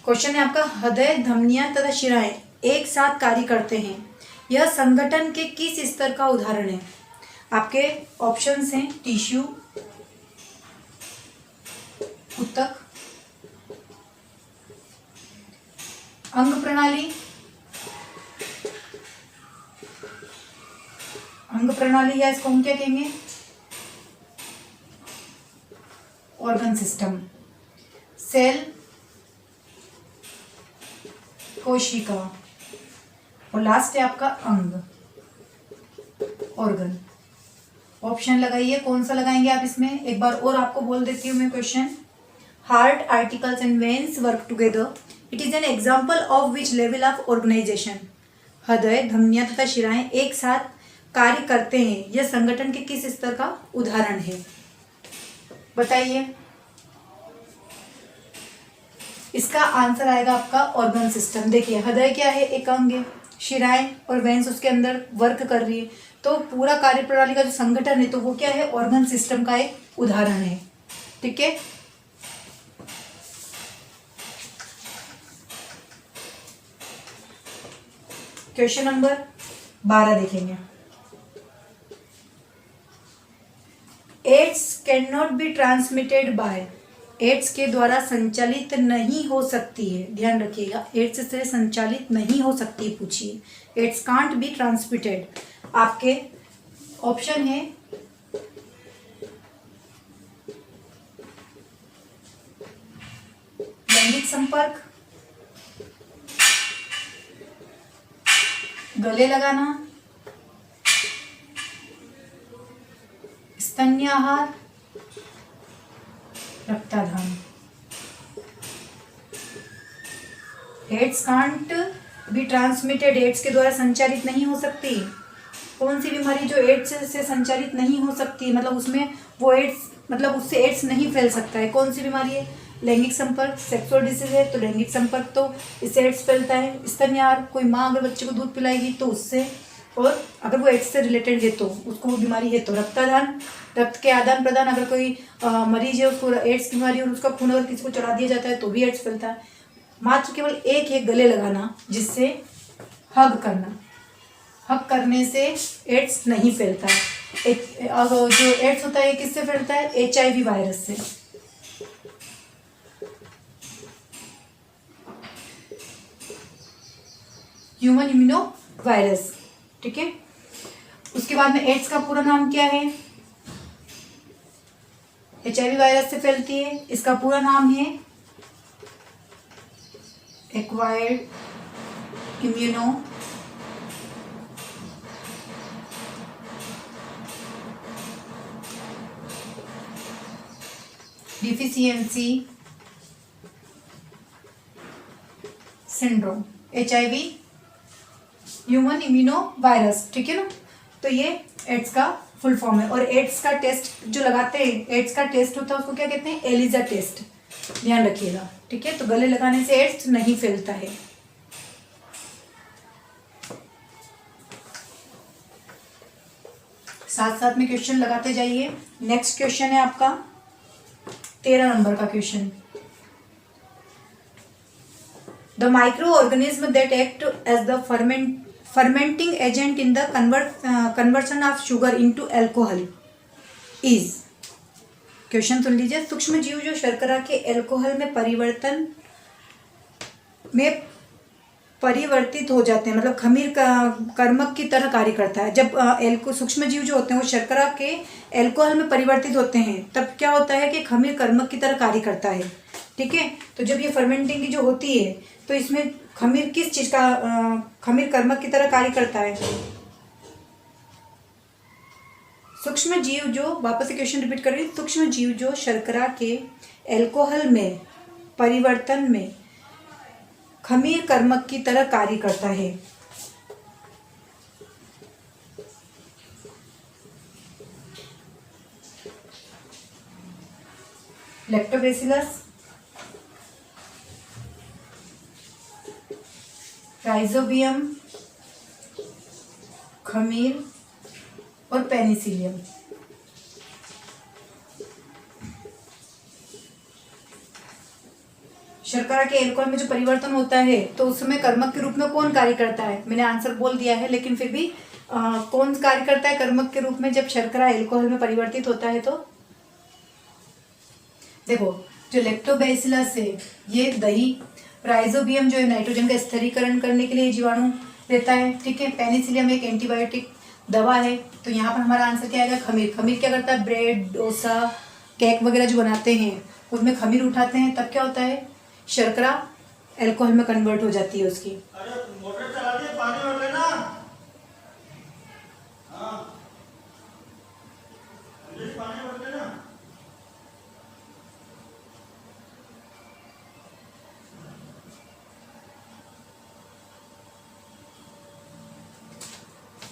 Question है आपका, हृदय, धमनियां तथा शिराएं एक साथ कार्य करते हैं, यह संगठन के किस स्तर का उदाहरण है। आपके ऑप्शंस हैं टिश्यू, ऊतक, अंग प्रणाली, या इसको हम क्या कहेंगे, ऑर्गन सिस्टम, सेल, कोशिका, और लास्ट है आपका अंग, ऑर्गन। ऑप्शन लगाइए, कौन सा लगाएंगे आप इसमें। एक बार और आपको बोल देती हूँ मैं question. Heart arteries and veins work together, it is an example of which level of organisation. हृदय, धमनियां तथा शिराएं एक साथ कार्य करते हैं, यह संगठन के किस स्तर का उदाहरण है, बताइए। इसका आंसर आएगा आपका ऑर्गन सिस्टम। देखिए, हृदय क्या है, एक अंग है, शिराएं और वेन्स उसके अंदर वर्क कर रही है, तो पूरा कार्य प्रणाली का जो संगठन है, तो वो क्या है, ऑर्गन सिस्टम का एक उदाहरण है। ठीक है, क्वेश्चन नंबर 12 देखेंगे। AIDS can not be transmitted by AIDS के द्वारा संचालित नहीं हो सकती है, ध्यान रखिएगा, एड्स से संचालित नहीं हो सकती, पूछिए एड्स कांट बी ट्रांसमिटेड। आपके ऑप्शन है लैंगिक संपर्क, गले लगाना, स्तन्य आहार, रक्ताधान। AIDS can't be transmitted, AIDS के द्वारा संचारित नहीं हो सकती। कौन सी बीमारी जो एड्स से संचारित नहीं हो सकती, मतलब उसमें वो एड्स, मतलब उससे एड्स नहीं फैल सकता है, कौन सी बीमारी है? लैंगिक संपर्क, सेक्सुअल डिसीज है तो लैंगिक संपर्क तो इससे एड्स फैलता है। स्तनयार, कोई माँ अगर बच्चे को दूध पिलाएगी तो उससे, और अगर वो एड्स से रिलेटेड है तो उसको वो बीमारी है तो रक्तादान, रक्त के आदान प्रदान, अगर कोई मरीज है उसको एड्स की बीमारी और उसका खून अगर किसी को चढ़ा दिया जाता है तो भी एड्स फैलता है। मात्र केवल एक है गले लगाना, जिससे हग करना, हग करने से एड्स नहीं फैलता है। जो एड्स होता है किससे फैलता है? HIV वायरस से। ह्यूमन इम्यूनो वायरस, ठीक है। उसके बाद में एड्स का पूरा नाम क्या है? HIV वायरस से फैलती है, इसका पूरा नाम है acquired immuno deficiency syndrome, HIV human immuno virus, ठीक है ना। तो ये एड्स का फुल फॉर्म है। और एड्स का टेस्ट जो लगाते हैं, एड्स का टेस्ट होता है उसको क्या कहते हैं? एलिजा टेस्ट, ध्यान रखिएगा, ठीक है। तो गले लगाने से एड्स नहीं फैलता है। साथ साथ में क्वेश्चन लगाते जाइए। नेक्स्ट क्वेश्चन है आपका 13 नंबर का question. The microorganism that act as the fermenting agent in the conversion of sugar into alcohol is, question सुन लीजिए, सूक्ष्म जीव जो शर्करा के एल्कोहल में परिवर्तन में परिवर्तित हो जाते हैं, मतलब खमीर का कर्मक की तरह कार्य करता है। जब सूक्ष्म जीव जो होते हैं वो शर्करा के एल्कोहल में परिवर्तित होते हैं तब क्या होता है कि खमीर कर्मक की तरह कार्य करता है, ठीक है। तो जब ये फर्मेंटिंग की जो होती है तो इसमें खमीर किस चीज का खमीर कर्मक की तरह कार्य करता है? सूक्ष्म जीव जो, वापस से क्वेश्चन रिपीट कर रही हूँ, सूक्ष्म जीव जो शर्करा के एल्कोहल में परिवर्तन में खमीर कर्मक की तरह कार्य करता है। लैक्टोबैसिलस, राइजोबियम, खमीर और पेनिसिलियम। शर्करा के एल्कोहल में जो परिवर्तन होता है तो उसमें कर्मक के रूप में कौन कार्य करता है? मैंने आंसर बोल दिया है, लेकिन फिर भी कौन कार्य करता है कर्मक के रूप में जब शर्करा एल्कोहल में परिवर्तित होता है? तो देखो, जो लैक्टोबैसिलस है ये दही, राइजोबियम जो है नाइट्रोजन का स्थिरीकरण करने के लिए जीवाणु रहता है, ठीक है। पेनिसिलियम एक एंटीबायोटिक दवा है। तो यहाँ पर हमारा आंसर क्या आएगा? खमीर। खमीर क्या करता है? ब्रेड, डोसा, केक वगैरह जो बनाते हैं उसमें खमीर उठाते हैं, तब क्या होता है? शर्करा एल्कोहल में कन्वर्ट हो जाती है उसकी। अरे मोटर चला दिए, पानी भर लेना। हाँ, पानी भर लेना।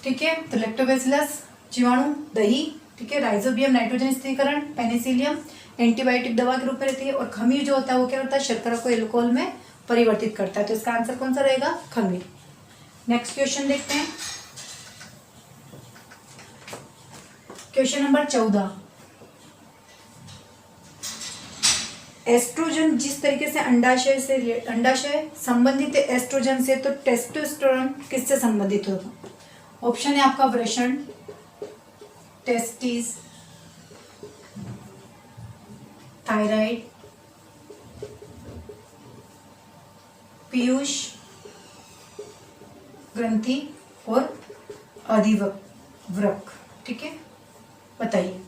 ठीक है। तो लैक्टोबैसिलस जीवाणु, दही, ठीक है, राइजोबियम नाइट्रोजन स्थिरीकरण, पेनिसिलियम एंटीबायोटिक दवा के रूप में रहती है, और खमीर जो होता है वो क्या करता है? शर्करा को एल्कोहल में परिवर्तित करता है। तो इसका आंसर कौन सा रहेगा? खमीर। नेक्स्ट क्वेश्चन देखते हैं, क्वेश्चन नंबर 14। एस्ट्रोजन, जिस तरीके से अंडाशय संबंधित है एस्ट्रोजन से, तो टेस्टोस्टेरोन किससे संबंधित होगा? ऑप्शन है आपका वृषण, टेस्टिस, थायराइड, पीयूष ग्रंथि और अधिवृक्क। ठीक है, बताइए।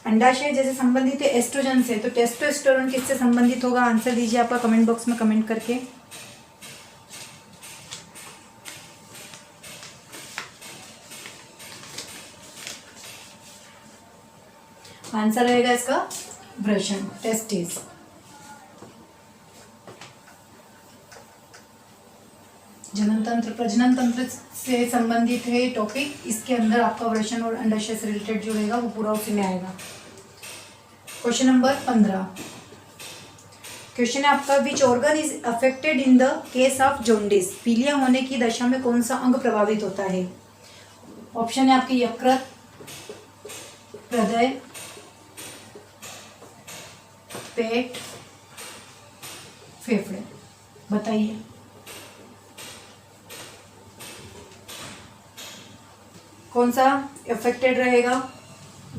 अंडाशय जैसे संबंधित है एस्ट्रोजन से, तो टेस्टोस्टेरोन किससे संबंधित होगा? आंसर दीजिए आपका कमेंट बॉक्स में कमेंट करके। आंसर रहेगा इसका वृषण, टेस्टिस। जनन तंत्र प्रजनन तंत्र से संबंधित है टॉपिक, इसके अंदर आपका वृषण और अंडाशय से रिलेटेड जो रहेगा वो पूरा उसी में आएगा। Question number 15। क्वेश्चन है आपका, which organ is affected in the case of jaundice? पीलिया होने की दशा में कौन सा अंग प्रभावित होता है? ऑप्शन है आपके यकृत, हृदय, पेट, फेफड़े। बताइए। कौन सा अफेक्टेड रहेगा?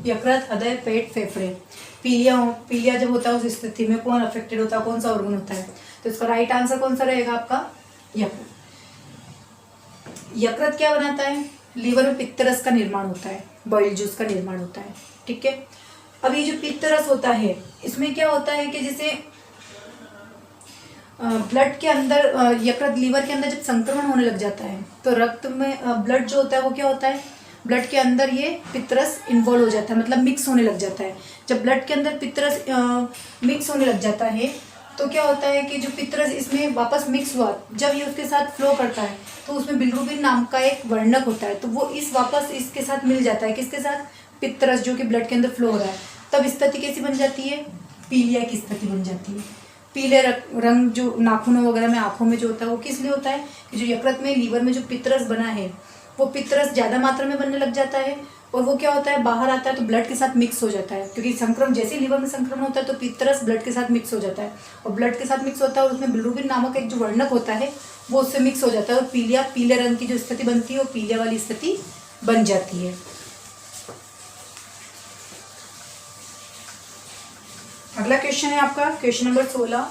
यकृत, हृदय, पेट, फेफड़े। पीलिया जब होता है उस स्थिति में कौन अफेक्टेड होता है, कौन सा ऑर्गन होता है? तो इसका राइट आंसर कौन सा रहेगा आपका? यकृत। यकृत क्या बनाता है? लीवर में पित्तरस का निर्माण होता है, बॉइल जूस का निर्माण होता है। ठीक है, अब ये जो पित्तरस होता है इसमें क्या होता है कि जैसे ब्लड के अंदर यकृत लीवर के अंदर जब संक्रमण होने लग जाता है तो रक्त में ब्लड जो होता है वो क्या होता है, ब्लड के अंदर ये पित्तरस इन्वॉल्व हो जाता है, मतलब मिक्स होने लग जाता है। जब ब्लड के अंदर पित्तरस मिक्स होने लग जाता है तो क्या होता है कि जो पित्तरस इसमें वापस मिक्स हुआ, जब ये उसके साथ फ्लो करता है तो उसमें बिलिरुबिन नाम का एक वर्णक होता है, तो वो इस वापस इसके साथ मिल जाता है। किसके साथ? पित्तरस जो कि ब्लड के अंदर फ्लो हो रहा है। तब स्थिति कैसी बन जाती है? पीलिया की स्थिति बन जाती है। पीले रंग जो नाखूनों वगैरह में, आंखों में जो होता है वो किस लिए होता है कि जो यकृत में, लीवर में जो पित्तरस बना है वो पित्तरस ज़्यादा मात्रा में बनने लग जाता है और वो क्या होता है, बाहर आता है तो ब्लड के साथ मिक्स हो जाता है। क्योंकि संक्रमण जैसे ही लीवर में संक्रमण होता है तो पित्तरस ब्लड के साथ मिक्स हो जाता है और ब्लड के साथ मिक्स होता है और उसमें बिलिरुबिन नामक एक जो वर्णक होता है वो उससे मिक्स हो जाता है और पीले रंग की जो स्थिति बनती है वो पीलिया वाली स्थिति बन जाती है। अगला क्वेश्चन है आपका question number 16।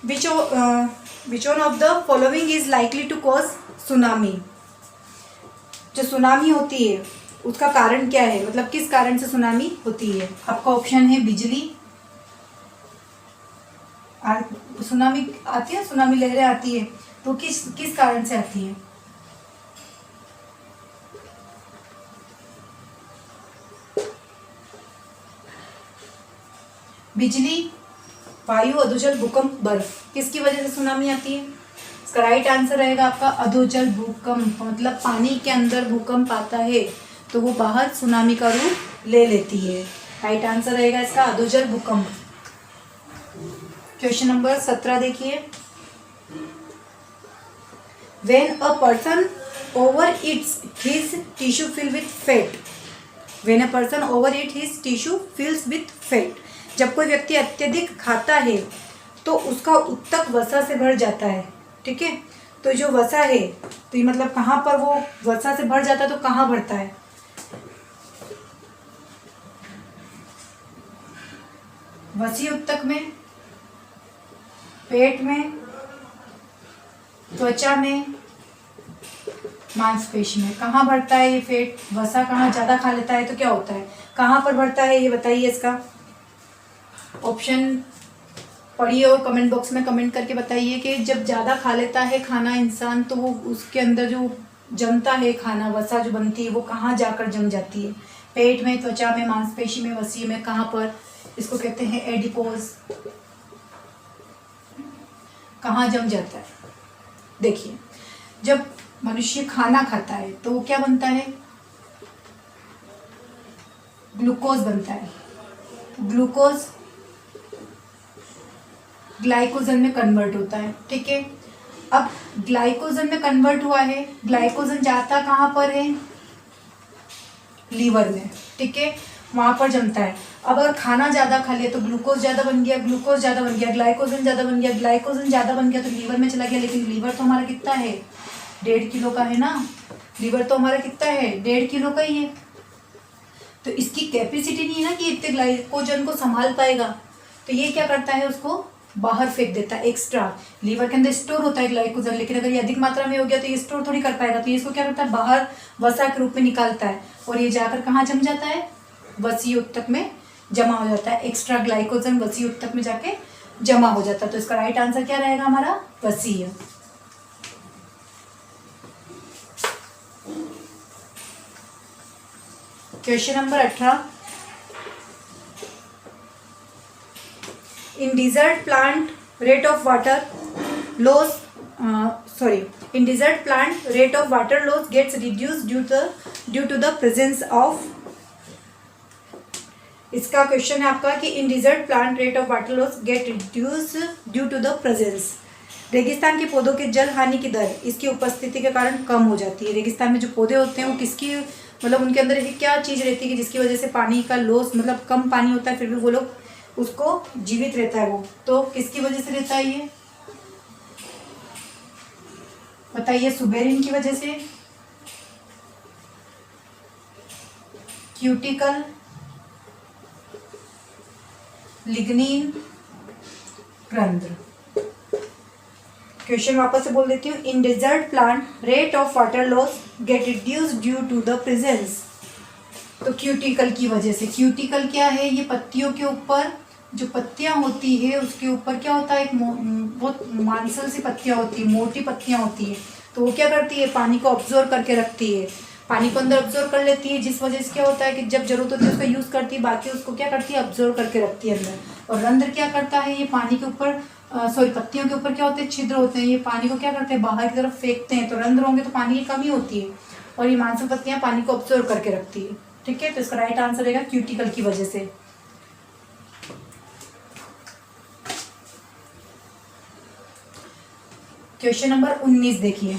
Which one of the following is likely to cause tsunami? जो सुनामी होती है उसका कारण क्या है, मतलब किस कारण से सुनामी होती है? आपका ऑप्शन है बिजली, सुनामी आती है, सुनामी लहरें आती है तो किस कारण से आती है? बिजली, वायु, अधोजल, भूकंप, बर्फ। किसकी वजह से सुनामी आती है? इसका राइट आंसर रहेगा आपका अधोजल भूकंप। मतलब पानी के अंदर भूकंप आता है तो वो बाहर सुनामी का रूप ले लेती है। राइट आंसर रहेगा इसका अधोजल भूकंप। क्वेश्चन नंबर 17 देखिए। When a person overeats his tissue fill with fat. When a person overeat his tissue fills with fat. जब कोई व्यक्ति अत्यधिक खाता है तो उसका उत्तक वसा से भर जाता है। ठीक है, तो जो वसा है तो ये मतलब कहाँ पर वो वसा से भर जाता है, तो कहाँ भरता है? वसी उत्तक में, पेट में, त्वचा में, मांसपेशी में। कहाँ भरता है ये फैट? वसा कहाँ ज़्यादा खा लेता है तो क्या होता है, कहाँ पर भरता है ये बताइए। इसका ऑप्शन पढ़िए और कमेंट बॉक्स में कमेंट करके बताइए कि जब ज़्यादा खा लेता है खाना इंसान तो वो उसके अंदर जो जमता है खाना, वसा जो बनती है वो कहाँ जाकर जम जाती है? पेट में, त्वचा में, मांसपेशी में, वसी में। कहाँ पर? इसको कहते हैं एडिपोज। कहाँ जम जाता है? देखिए, जब मनुष्य खाना खाता है तो वो क्या बनता है? ग्लूकोज बनता है। ग्लूकोज ग्लाइकोजन में कन्वर्ट होता है। ठीक है, अब ग्लाइकोजन में कन्वर्ट हुआ है, ग्लाइकोजन जाता कहाँ पर है? लीवर में। ठीक है, वहाँ पर जमता है। अब अगर खाना ज़्यादा खा लिया तो ग्लूकोज ज़्यादा बन गया, ग्लूकोज ज़्यादा बन गया, ग्लाइकोजन ज़्यादा बन गया, ग्लाइकोजन ज़्यादा बन गया तो लीवर में चला गया। लेकिन लीवर तो हमारा कितना है? 1.5 किलो का है ना। लीवर तो हमारा कितना है? 1.5 किलो का ही है। तो इसकी कैपेसिटी नहीं है ना कि इतने ग्लाइकोजन को संभाल पाएगा, तो ये क्या करता है? उसको बाहर फेंक देता है एक्स्ट्रा। लीवर के अंदर स्टोर होता है ग्लाइकोजन, लेकिन अगर ये अधिक मात्रा में हो गया तो ये स्टोर थोड़ी कर पाएगा, तो ये इसको क्या करता है, बाहर वसा के रूप में निकालता है, और ये जाकर कहाँ जम जाता है, वसीय उत्तक में जमा हो जाता है। एक्स्ट्रा ग्लाइकोजन वसीय उत्तक में जाके जमा हो जाता है। तो इसका राइट आंसर क्या रहेगा हमारा, वसीय। Question number 18, in desert plant rate of water loss in desert plant rate of water loss gets reduced due to the presence of, इसका क्वेश्चन है आपका कि in desert plant rate of water loss get reduce due to the presence, रेगिस्तान के पौधों के जल हानि की दर इसकी उपस्थिति के कारण कम हो जाती है। रेगिस्तान में जो पौधे होते हैं वो किसकी, मतलब उनके अंदर ऐसी क्या चीज़ रहती है कि जिसकी वजह से पानी का लॉस, मतलब कम पानी होता है फिर भी वो लोग उसको जीवित रहता है, वो तो किसकी वजह से रहता है ये बताइए, सुबेरिन की वजह से, क्यूटिकल, लिग्निन, रंध्र। क्वेश्चन वापस से बोल देती हूँ, in desert plant rate of water loss get reduce due to the presence, तो क्यूटिकल की वजह से। क्यूटिकल क्या है, ये पत्तियों के ऊपर जो पत्तियां होती है उसके ऊपर क्या होता है, एक बहुत मांसल सी पत्तियां होती है, मोटी पत्तियां होती है, तो वो क्या करती है, पानी को ऑब्जर्व करके रखती है, पानी को अंदर ऑब्जर्व कर लेती है, जिस वजह से क्या होता है कि जब जरूरत होती है उसका यूज़ करती है, बाकी उसको क्या करती है, ऑब्जर्व करके रखती है अंदर। और रंध्र क्या करता है, ये पानी के ऊपर पत्तियों के ऊपर क्या होते हैं, छिद्र होते हैं, ये पानी को क्या करते हैं, बाहर की तरफ फेंकते हैं, तो रंध्र होंगे तो पानी की कमी होती है, और ये मांसल पत्तियां पानी को ऑब्जर्व करके रखती है। ठीक है, तो इसका राइट आंसर रहेगा क्यूटिकल की वजह से। क्वेश्चन नंबर 19 देखिए,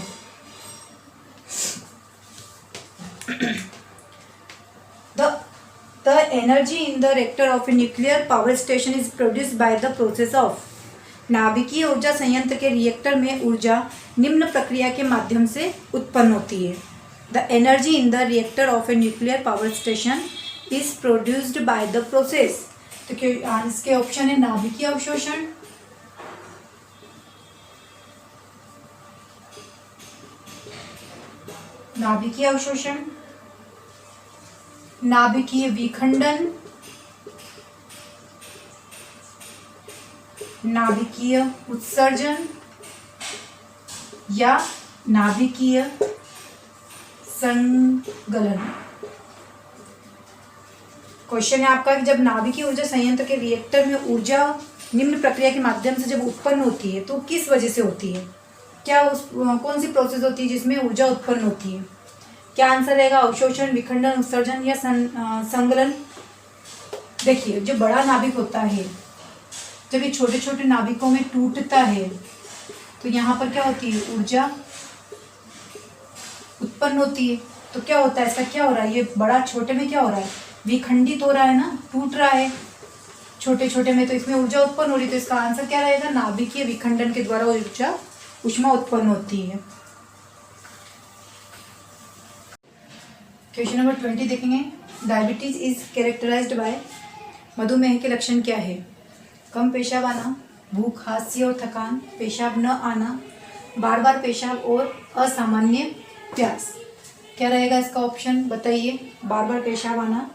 the energy in the reactor of a nuclear power station is produced by the process of, नाभिकीय ऊर्जा संयंत्र के रिएक्टर में ऊर्जा निम्न प्रक्रिया के माध्यम से उत्पन्न होती है। The energy in the reactor of a nuclear power station is produced by the process, तो इसके ऑप्शन है नाभिकीय अवशोषण, नाभिकीय अवशोषण, नाभिकीय विखंडन, नाभिकीय उत्सर्जन या नाभिकीय संगलन। क्वेश्चन है आपका कि जब नाभिकीय ऊर्जा संयंत्र के रिएक्टर में ऊर्जा निम्न प्रक्रिया के माध्यम से जब उत्पन्न होती है तो किस वजह से होती है, क्या कौन सी प्रोसेस होती है जिसमें ऊर्जा उत्पन्न होती है। क्या आंसर रहेगा, अवशोषण, विखंडन, उत्सर्जन या संगलन। देखिए, जो बड़ा नाभिक होता है जब ये छोटे छोटे नाभिकों में टूटता है तो यहाँ पर क्या होती है, ऊर्जा उत्पन्न होती है। तो क्या होता है, इसका क्या हो रहा है, ये बड़ा छोटे में क्या हो रहा है, विखंडित हो रहा है ना, टूट रहा है छोटे छोटे में, तो इसमें ऊर्जा उत्पन्न हो रही है। तो इसका आंसर क्या रहेगा, नाभिकीय विखंडन के द्वारा ऊर्जा ऊष्मा उत्पन्न होती है। क्वेश्चन नंबर 20 देखेंगे, डायबिटीज इज कैरेक्टराइज्ड बाय, मधुमेह के लक्षण क्या है, कम पेशाब आना, भूख, हास्य और थकान, पेशाब न आना, बार बार पेशाब और असामान्य प्यास। क्या रहेगा इसका ऑप्शन बताइए, बार बार पेशाब आना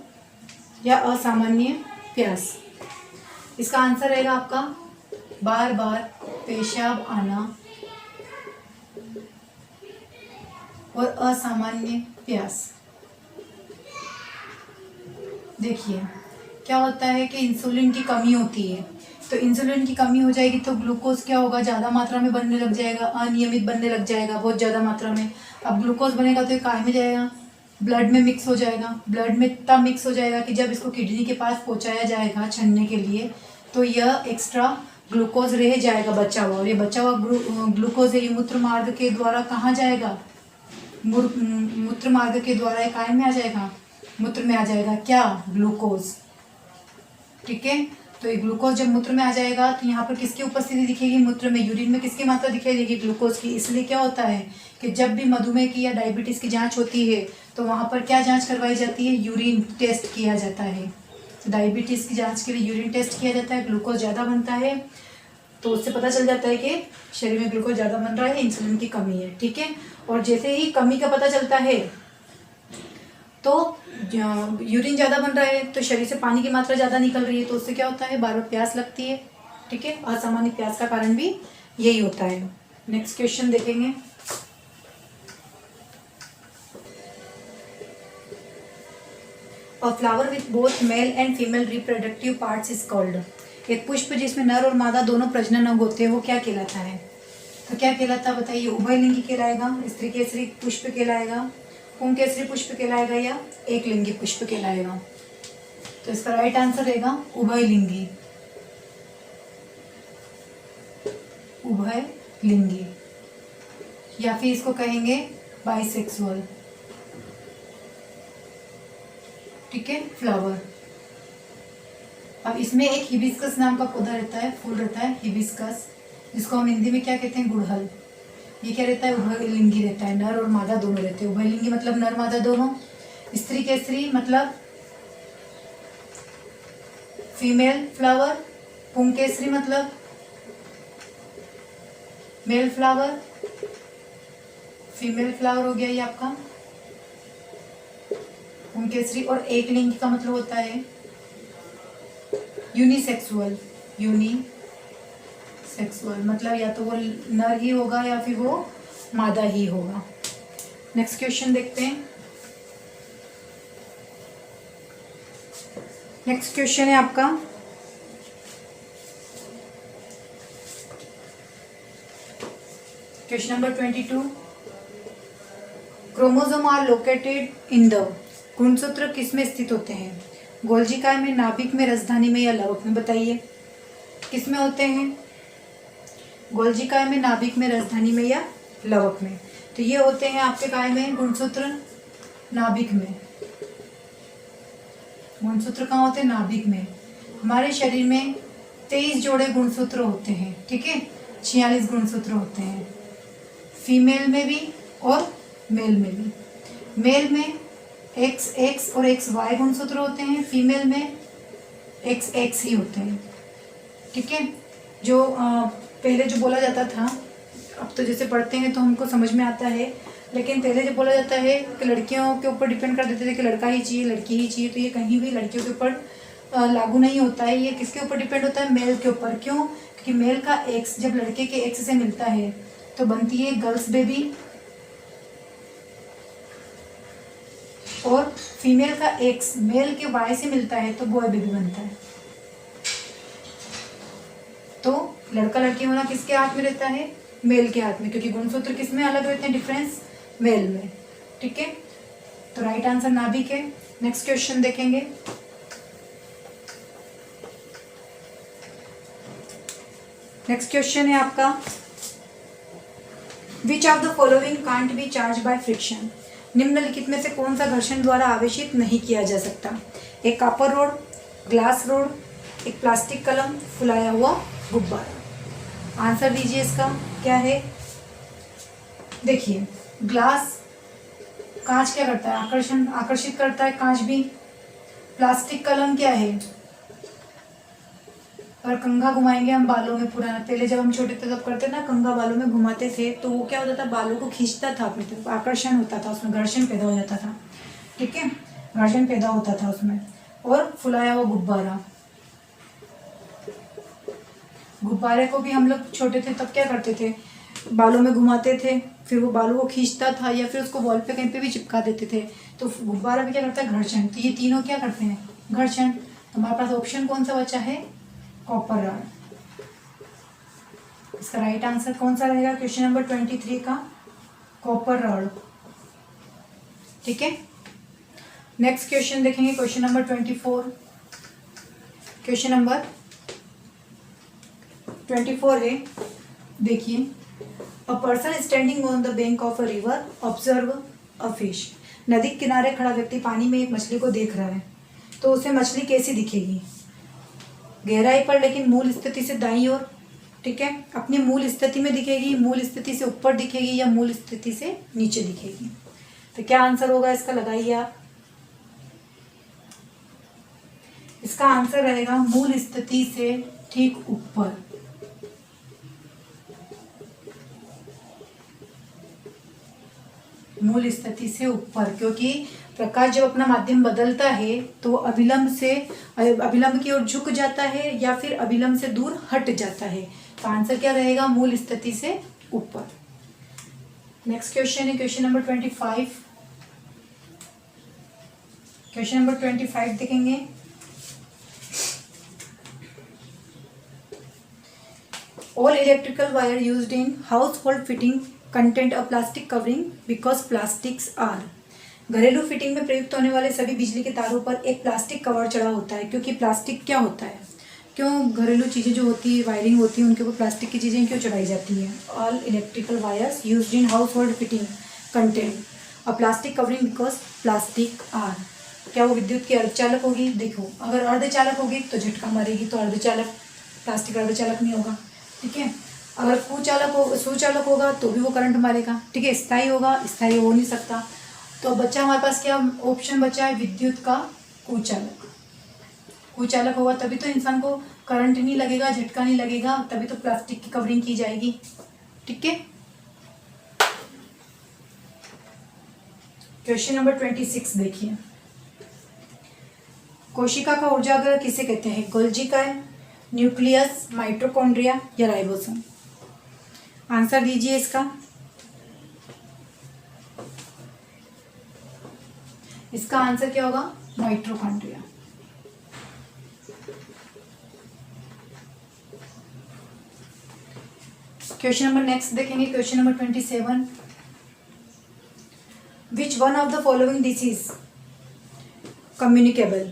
या असामान्य प्यास। इसका आंसर रहेगा आपका बार बार पेशाब आना और असामान्य प्यास। देखिए, क्या होता है कि इंसुलिन की कमी होती है, तो इंसुलिन की कमी हो जाएगी तो ग्लूकोज क्या होगा, ज़्यादा मात्रा में बनने लग जाएगा, अनियमित बनने लग जाएगा बहुत ज़्यादा मात्रा में। अब ग्लूकोज बनेगा तो ये कहाँ में जाएगा, ब्लड में मिक्स हो जाएगा, ब्लड में इतना मिक्स हो जाएगा कि जब इसको किडनी के पास पहुँचाया जाएगा छनने के लिए तो यह एक्स्ट्रा ग्लूकोज रह जाएगा बचा हुआ, और ये बचा हुआ ग्लूकोज है मूत्र मार्ग के द्वारा कहाँ जाएगा, मूत्र मार्ग के द्वारा ये काय में आ जाएगा, मूत्र में आ जाएगा क्या, ग्लूकोज। ठीक है, तो ये ग्लूकोज जब मूत्र में आ जाएगा तो यहाँ पर किसकी उपस्थिति दिखेगी, मूत्र में, यूरिन में किसकी मात्रा दिखाई देगी, ग्लूकोज की। इसलिए क्या होता है कि जब भी मधुमेह की या डायबिटीज़ की जांच होती है तो वहाँ पर क्या जांच करवाई जाती है, यूरिन टेस्ट किया जाता है। तो डायबिटीज़ की जांच के लिए यूरिन टेस्ट किया जाता है, ग्लूकोज ज़्यादा बनता है तो उससे पता चल जाता है कि शरीर में ग्लूकोज ज़्यादा बन रहा है, इंसुलिन की कमी है। ठीक है, और जैसे ही कमी का पता चलता है तो यूरिन ज़्यादा बन रहा है, तो शरीर से पानी की मात्रा ज़्यादा निकल रही है, तो उससे क्या होता है, बार बार प्यास लगती है। ठीक है, असामान्य प्यास का कारण भी यही होता है। नेक्स्ट क्वेश्चन देखेंगे। A flower with both male and female reproductive parts is called। एक पुष्प जिसमें नर और मादा दोनों प्रजनन अंग होते हैं वो क्या कहलाता है? तो क्या कहलाता है बताइए? उभयलिंगी कहलाएगा, स्त्री केसरी पुष्प कहलाएगा, पुंकेसरी पुष्प कहलाएगा, या एक लिंगी पुष्प कहलाएगा? तो इसका राइट आंसर रहेगा उभयलिंगी। उभयलिंगी, या फिर इसको कहेंगे बाइसेक्सुअल। ठीक है, फ्लावर। अब इसमें एक हिबिस्कस नाम का पौधा रहता है, फूल रहता है हिबिस्कस, जिसको हम हिंदी में क्या कहते हैं, गुड़हल। ये क्या रहता है, उभयलिंगी रहता है, नर और मादा दोनों रहते हैं। उभयलिंगी मतलब नर मादा दोनों। स्त्री केसरी मतलब फीमेल फ्लावर। पुंकेसरी मतलब मेल फ्लावर, फीमेल फ्लावर हो गया ये आपका पुंकेसरी। और एक लिंगी का मतलब होता है यूनिसेक्सुअल। यूनिसेक्सुअल मतलब या तो वो नर ही होगा या फिर वो मादा ही होगा। नेक्स्ट क्वेश्चन देखते हैं। नेक्स्ट क्वेश्चन है आपका question number 22। Chromosome are located in the. गुणसूत्र किसमें स्थित होते हैं? गोल्जिकाय में, नाभिक में, राजधानी में, या लवक में? बताइए किसमें होते हैं? गोल्जिकाय में, नाभिक में, राजधानी में, या लवक में? तो ये होते हैं आपके काय में गुणसूत्र? नाभिक में। गुणसूत्र कहाँ होते हैं? नाभिक में। हमारे शरीर में 23 जोड़े गुणसूत्र होते हैं। ठीक है, 46 गुणसूत्र होते हैं, फीमेल में भी और मेल में भी। मेल में XX और XY गुणसूत्र होते हैं, फीमेल में XX ही होते हैं। ठीक है, जो पहले जो बोला जाता था, अब तो जैसे पढ़ते हैं तो हमको समझ में आता है, लेकिन पहले जो बोला जाता है कि लड़कियों के ऊपर डिपेंड कर देते थे कि लड़का ही चाहिए, लड़की ही चाहिए, तो ये कहीं भी लड़कियों के ऊपर लागू नहीं होता है। ये किसके ऊपर डिपेंड होता है? मेल के ऊपर। क्यों? क्योंकि मेल का X जब लड़के के X से मिलता है तो बनती है गर्ल्स बेबी, और फीमेल का X मेल के Y से मिलता है तो बॉय बेबी बनता है। तो लड़का लड़की होना किसके हाथ में रहता है? मेल के हाथ में, क्योंकि गुणसूत्र किसमें अलग रहते हैं? डिफरेंस मेल में। ठीक है, तो राइट आंसर नाभिक है। नेक्स्ट क्वेश्चन देखेंगे। नेक्स्ट क्वेश्चन है आपका which of the following can't be charge by friction. निम्नलिखित में से कौन सा घर्षण द्वारा आवेशित नहीं किया जा सकता? एक कॉपर रोड, ग्लास रोड, एक प्लास्टिक कलम, फुलाया हुआ गुब्बारा। आंसर दीजिए इसका क्या है? देखिए, ग्लास, कांच क्या करता है? आकर्षित करता है, कांच भी। प्लास्टिक कलम क्या है? और कंघा घुमाएंगे हम बालों में, पुराना पहले जब हम छोटे थे तब करते ना, कंघा बालों में घुमाते थे तो वो क्या होता था? बालों को खींचता था अपनी तरफ, आकर्षण होता था उसमें, घर्षण पैदा हो जाता था। ठीक है, घर्षण पैदा होता था उसमें। और फुलाया हुआ गुब्बारा, गुब्बारे को भी हम लोग छोटे थे तब क्या करते थे? बालों में घुमाते थे, फिर वो बालों को खींचता था, या फिर उसको वॉल पे कहीं पे भी चिपका देते थे। तो गुब्बारा भी क्या करता है? घर्षण। तो ये तीनों क्या करते हैं? घर्षण। तो हमारे पास ऑप्शन कौन सा बचा है? Copper rod. इसका राइट आंसर कौन सा रहेगा क्वेश्चन नंबर 23 का? Copper rod. ठीक है, नेक्स्ट क्वेश्चन देखेंगे, क्वेश्चन नंबर 24। क्वेश्चन नंबर 24 है, देखिए, a person standing on the bank of a river observe a fish. नदी के किनारे खड़ा व्यक्ति पानी में एक मछली को देख रहा है, तो उसे मछली कैसी दिखेगी? गहराई पर, लेकिन मूल स्थिति से दाईं ओर। ठीक है, अपनी मूल स्थिति में दिखेगी, मूल स्थिति से ऊपर दिखेगी, या मूल स्थिति से नीचे दिखेगी? तो क्या आंसर होगा इसका? लगाइए आप। इसका आंसर रहेगा मूल स्थिति से ठीक ऊपर। मूल स्थिति से ऊपर, क्योंकि प्रकाश जब अपना माध्यम बदलता है तो अभिलंब की ओर झुक जाता है या फिर अभिलंब से दूर हट जाता है। तो आंसर क्या रहेगा? मूल स्थिति से ऊपर। नेक्स्ट क्वेश्चन है क्वेश्चन नंबर 25। क्वेश्चन नंबर 25 देखेंगे। All electrical wire used in household fitting contain a plastic covering because plastics are। घरेलू फिटिंग में प्रयुक्त होने वाले सभी बिजली के तारों पर एक प्लास्टिक कवर चढ़ा होता है, क्योंकि प्लास्टिक क्या होता है, क्यों घरेलू चीज़ें जो होती है, वायरिंग होती है, उनके ऊपर प्लास्टिक की चीज़ें क्यों चढ़ाई जाती हैं? All electrical wires used in household fitting contain a plastic covering because plastic are. क्या वो विद्युत की अर्धचालक होगी? देखो, अगर अर्धचालक होगी तो झटका मारेगी, तो अर्धचालक, प्लास्टिक अर्धचालक नहीं होगा, ठीक है। अगर सुचालक होगा तो भी वो करंट मारेगा, ठीक है। स्थायी होगा, स्थायी हो नहीं सकता। तो बच्चा हमारे पास क्या ऑप्शन बचा है? विद्युत का कुचालक। कुचालक होगा तभी तो इंसान को करंट नहीं लगेगा, झटका नहीं लगेगा, तभी तो प्लास्टिक की कवरिंग की जाएगी, ठीक है। क्वेश्चन नंबर 26 देखिए। कोशिका का ऊर्जाग्रह किसे कहते हैं? गोल्जी कायल, न्यूक्लियस, माइटोकॉन्ड्रिया या राइबोसोम? आंसर दीजिए इसका। इसका आंसर क्या होगा? माइटोकॉन्ड्रिया। क्वेश्चन नंबर नेक्स्ट देखेंगे। Question number 27। Which one of the following disease communicable?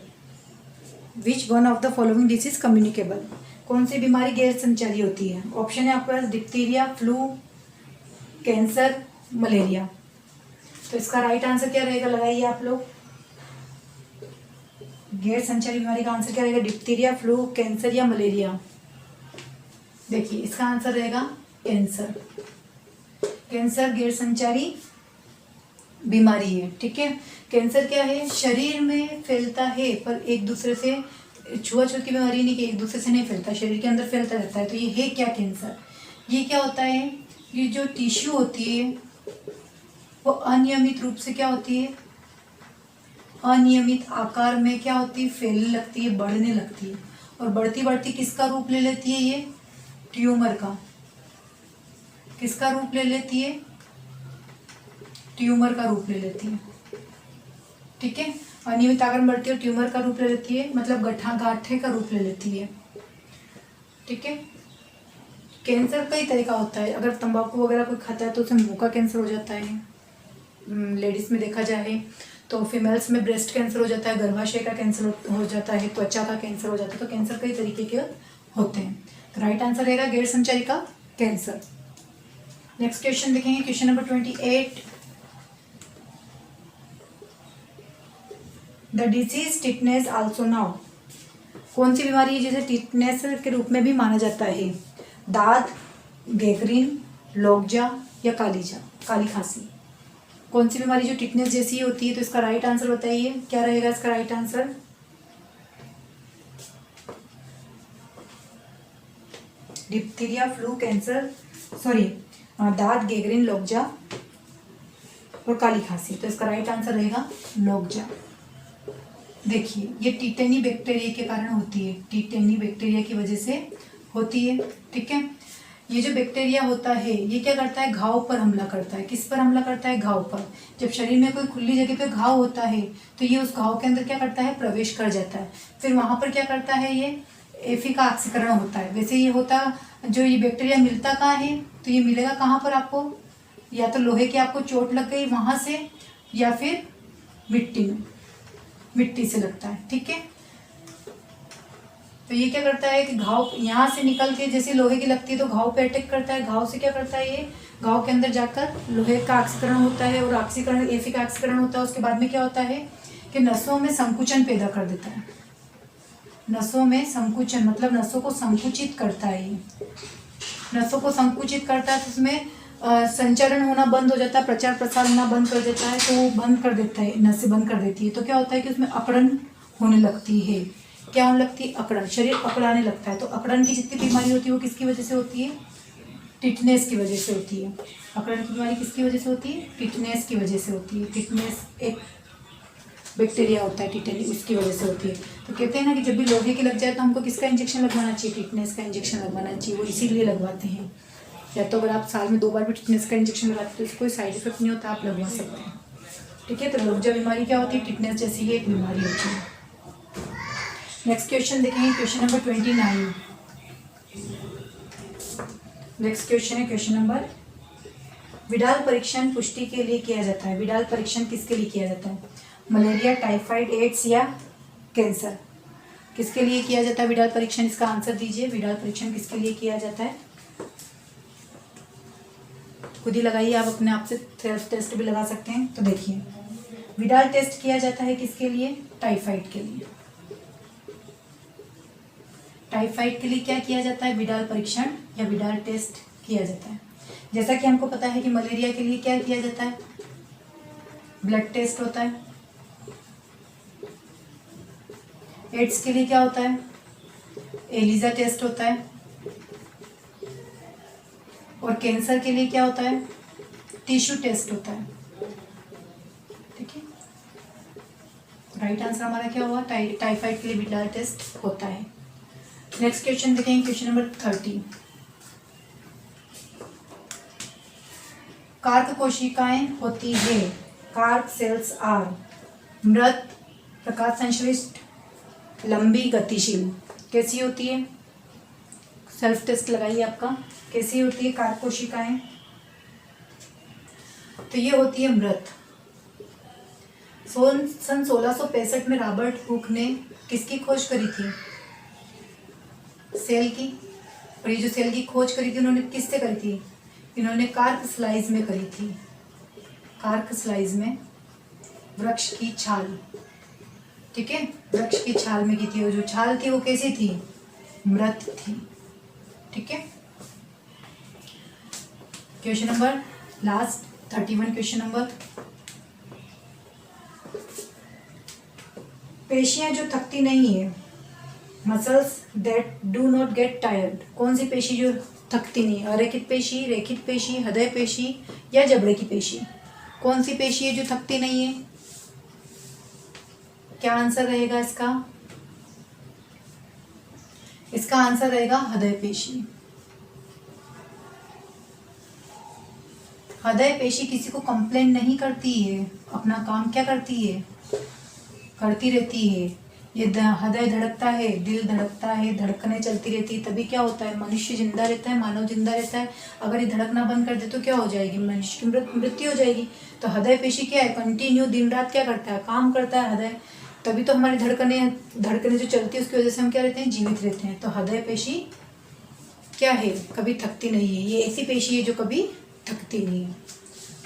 Which one of the following disease communicable? कौन सी बीमारी गैर संचारी होती है? ऑप्शन है आपके पास डिप्थीरिया, फ्लू, कैंसर, मलेरिया। तो इसका राइट आंसर क्या रहेगा? लगाइए आप लोग। गैर संचारी बीमारी का आंसर क्या रहेगा? डिप्थीरिया, फ्लू, कैंसर या मलेरिया? देखिए, इसका आंसर रहेगा कैंसर। कैंसर गैर संचारी बीमारी है, ठीक है। कैंसर क्या है? शरीर में फैलता है, पर एक दूसरे से छुआछूत की बीमारी नहीं, कि एक दूसरे से नहीं फैलता, शरीर के अंदर फैलता रहता है। तो ये है क्या? कैंसर। ये क्या होता है? ये जो टिश्यू होती है वो अनियमित रूप से क्या होती है? अनियमित आकार में क्या होती है? फैलने लगती है, बढ़ने लगती है। और बढ़ती बढ़ती किसका रूप ले लेती है? ये ट्यूमर का। किसका रूप ले लेती है? ट्यूमर का रूप ले लेती है, ठीक है। अनियमित आकार में बढ़ती है, ट्यूमर का रूप ले लेती है, मतलब गांठे का रूप ले लेती है, ठीक है। कैंसर कई तरह का होता है। अगर तंबाकू वगैरह कोई खाता है तो उसे मुंह का कैंसर हो जाता है। लेडीज में देखा जाए तो फीमेल्स में ब्रेस्ट कैंसर हो जाता है, गर्भाशय का कैंसर हो जाता है, त्वचा का कैंसर हो जाता है। तो कैंसर कई तरीके के होते हैं। तो राइट आंसर रहेगा गैर संचारी का कैंसर। नेक्स्ट क्वेश्चन देखेंगे। Question number 28। The disease tetanus also now. कौन सी बीमारी है जिसे टिटनेस के रूप में भी माना जाता है? दाद, गैंग्रीन, लोकजा या काली खांसी? कौन सी बीमारी जो टिटनेस जैसी होती है? तो इसका राइट आंसर बताइए, क्या रहेगा इसका right answer? Diphtheria, flu, cancer, sorry, दाद, गैंग्रीन, लोकजा और काली खांसी। तो इसका राइट आंसर रहेगा लोकजा। देखिए, ये टिटेनी बैक्टीरिया के कारण होती है, टिटेनी बैक्टीरिया की वजह से होती है, ठीक है। ये जो बैक्टीरिया होता है ये क्या करता है? घाव पर हमला करता है। किस पर हमला करता है? घाव पर। जब शरीर में कोई खुली जगह पे घाव होता है तो ये उस घाव के अंदर क्या करता है? प्रवेश कर जाता है। फिर वहां पर क्या करता है? ये एफी का ऑक्सीकरण होता है। वैसे ये होता, जो ये बैक्टीरिया मिलता कहाँ है? तो ये मिलेगा कहाँ पर आपको? या तो लोहे की आपको चोट लग गई वहां से, या फिर मिट्टी में, मिट्टी से लगता है, ठीक है। तो ये क्या करता है कि घाव यहाँ से निकल के, जैसे लोहे की लगती है तो घाव पे अटैक करता है। घाव से क्या करता है? ये घाव के अंदर जाकर लोहे का ऑक्सीकरण होता है, और ऑक्सीकरण एफी का ऑक्सीकरण होता है। उसके बाद में क्या होता है कि नसों में संकुचन पैदा कर देता है। नसों में संकुचन मतलब नसों को संकुचित करता है। ये नसों को संकुचित करता है तो उसमें संचरण होना बंद हो जाता है, प्रचार प्रसार होना बंद कर देता है। तो वो बंद कर देता है, नसें बंद कर देती है। तो क्या होता है कि उसमें अकड़न होने लगती है। क्या होने लगती है? अकड़न। शरीर अकड़ाने लगता है। तो अकड़न की जितनी बीमारी होती है वो किसकी वजह से होती है? टिटनेस की वजह से होती है। अकड़न की बीमारी किसकी वजह से होती है? टिटनेस की वजह से होती है। टिटनेस एक बैक्टीरिया होता है टिटेनी, उसकी वजह से होती है। तो कहते हैं ना कि जब भी लोहे की लग जाए तो हमको किसका इंजेक्शन लगवाना चाहिए? टिटनेस का इंजेक्शन लगवाना चाहिए। वो इसीलिए लगवाते हैं। या तो अगर आप साल में 2 बार भी टिटनेस का इंजेक्शन लगाते हैं तो इसको कोई साइड इफेक्ट नहीं होता, आप लगवा सकते हैं। ठीक है, तो रोगजा बीमारी क्या होती है? टिटनेस जैसी ही एक बीमारी होती है। नेक्स्ट क्वेश्चन देखेंगे, क्वेश्चन नंबर 29। नेक्स्ट क्वेश्चन है क्वेश्चन नंबर, विडाल परीक्षण पुष्टि के लिए किया जाता है। विडाल परीक्षण किसके लिए किया जाता है? मलेरिया, टाइफाइड, एड्स या कैंसर? किसके लिए किया जाता है विडाल परीक्षण? इसका आंसर दीजिए। विडाल परीक्षण किसके लिए किया जाता है? खुद ही लगाइए, आप अपने आप से सेल्फ टेस्ट भी लगा सकते हैं। तो देखिए, विडाल टेस्ट किया जाता है किसके लिए? टाइफाइड के लिए। टाइफाइड के लिए क्या किया जाता है? विडाल परीक्षण या विडाल टेस्ट किया जाता है। जैसा कि हमको पता है कि मलेरिया के लिए क्या किया जाता है? ब्लड टेस्ट होता है। एड्स के लिए क्या होता है? एलिजा टेस्ट होता है। और कैंसर के लिए क्या होता है? टिश्यू टेस्ट होता है। ठीक है, राइट आंसर हमारा क्या हुआ? टाइफाइड के लिए विडाल टेस्ट होता है। नेक्स्ट क्वेश्चन देखेंगे, क्वेश्चन नंबर 30। कार्क कोशिकाएं होती है। कार्क सेल्स आर मृत, प्रकाश संश्लिष्ट, लंबी, गतिशील। कैसी होती है? सेल्फ टेस्ट लगाइए आपका। कैसी होती है कार्क कोशिकाएं? तो ये होती है मृत। सन 1665 में रॉबर्ट हुक ने किसकी खोज करी थी? सेल की। और ये जो सेल की खोज करी थी उन्होंने किससे करी थी? इन्होंने कार्क स्लाइज में करी थी। कार्क स्लाइज में, वृक्ष की छाल। ठीक है, वृक्ष की छाल में की थी। और जो छाल थी वो कैसी थी? मृत थी। ठीक है, question number last 31 question number, पेशियां जो थकती नहीं है, muscles that do not get tired. कौन सी पेशी जो थकती नहीं है? अरेखित पेशी, रेखित पेशी, हृदय पेशी या जबड़े की पेशी? कौन सी पेशी है जो थकती नहीं है? क्या आंसर रहेगा इसका? इसका आंसर रहेगा हृदय पेशी। हृदय पेशी किसी को कंप्लेन नहीं करती है, अपना काम क्या करती है? करती रहती है। ये हृदय धड़कता है, दिल धड़कता है, धड़कने चलती रहती है, तभी क्या होता है? मनुष्य जिंदा रहता है, मानव जिंदा रहता है। अगर ये धड़कना बंद कर दे तो क्या हो जाएगी? मनुष्य की मृत्यु हो जाएगी। तो हृदय पेशी क्या है? कंटिन्यू दिन रात क्या करता है? काम करता है हृदय। तभी तो हमारी धड़कने जो चलती है उसकी वजह से हम क्या रहते हैं? जीवित रहते हैं। तो हृदय पेशी क्या है? कभी थकती नहीं है। ये ऐसी पेशी है जो कभी थकती नहीं है।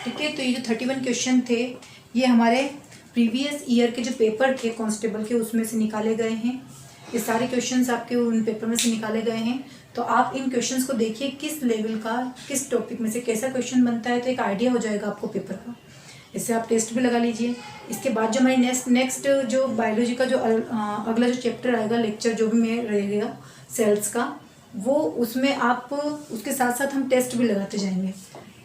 ठीक है, तो ये जो 31 क्वेश्चन थे ये हमारे प्रीवियस ईयर के जो पेपर थे कांस्टेबल के उसमें से निकाले गए हैं। ये सारे क्वेश्चंस आपके उन पेपर में से निकाले गए हैं। तो आप इन क्वेश्चंस को देखिए किस लेवल का, किस टॉपिक में से कैसा क्वेश्चन बनता है, तो एक आइडिया हो जाएगा आपको पेपर का। इससे आप टेस्ट भी लगा लीजिए। इसके बाद जो हमारी नेक्स्ट जो बायोलॉजी का जो अगला जो चैप्टर आएगा, लेक्चर जो भी में रहेगा सेल्स का, वो उसमें आप उसके साथ साथ हम टेस्ट भी लगाते जाएंगे।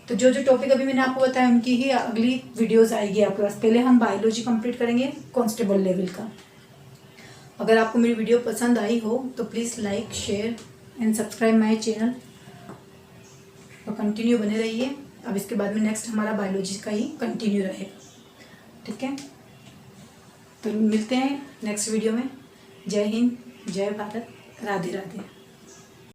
तो जो जो टॉपिक अभी मैंने आपको बताया उनकी ही अगली वीडियोस आएगी आपके पास। पहले हम बायोलॉजी कंप्लीट करेंगे कांस्टेबल लेवल का। अगर आपको मेरी वीडियो पसंद आई हो तो please like, share and subscribe my channel और कंटिन्यू बने रहिए। अब इसके बाद में नेक्स्ट हमारा बायोलॉजी का ही कंटिन्यू रहेगा। ठीक है, तो मिलते हैं नेक्स्ट वीडियो में। जय हिंद, जय भारत, राधे राधे।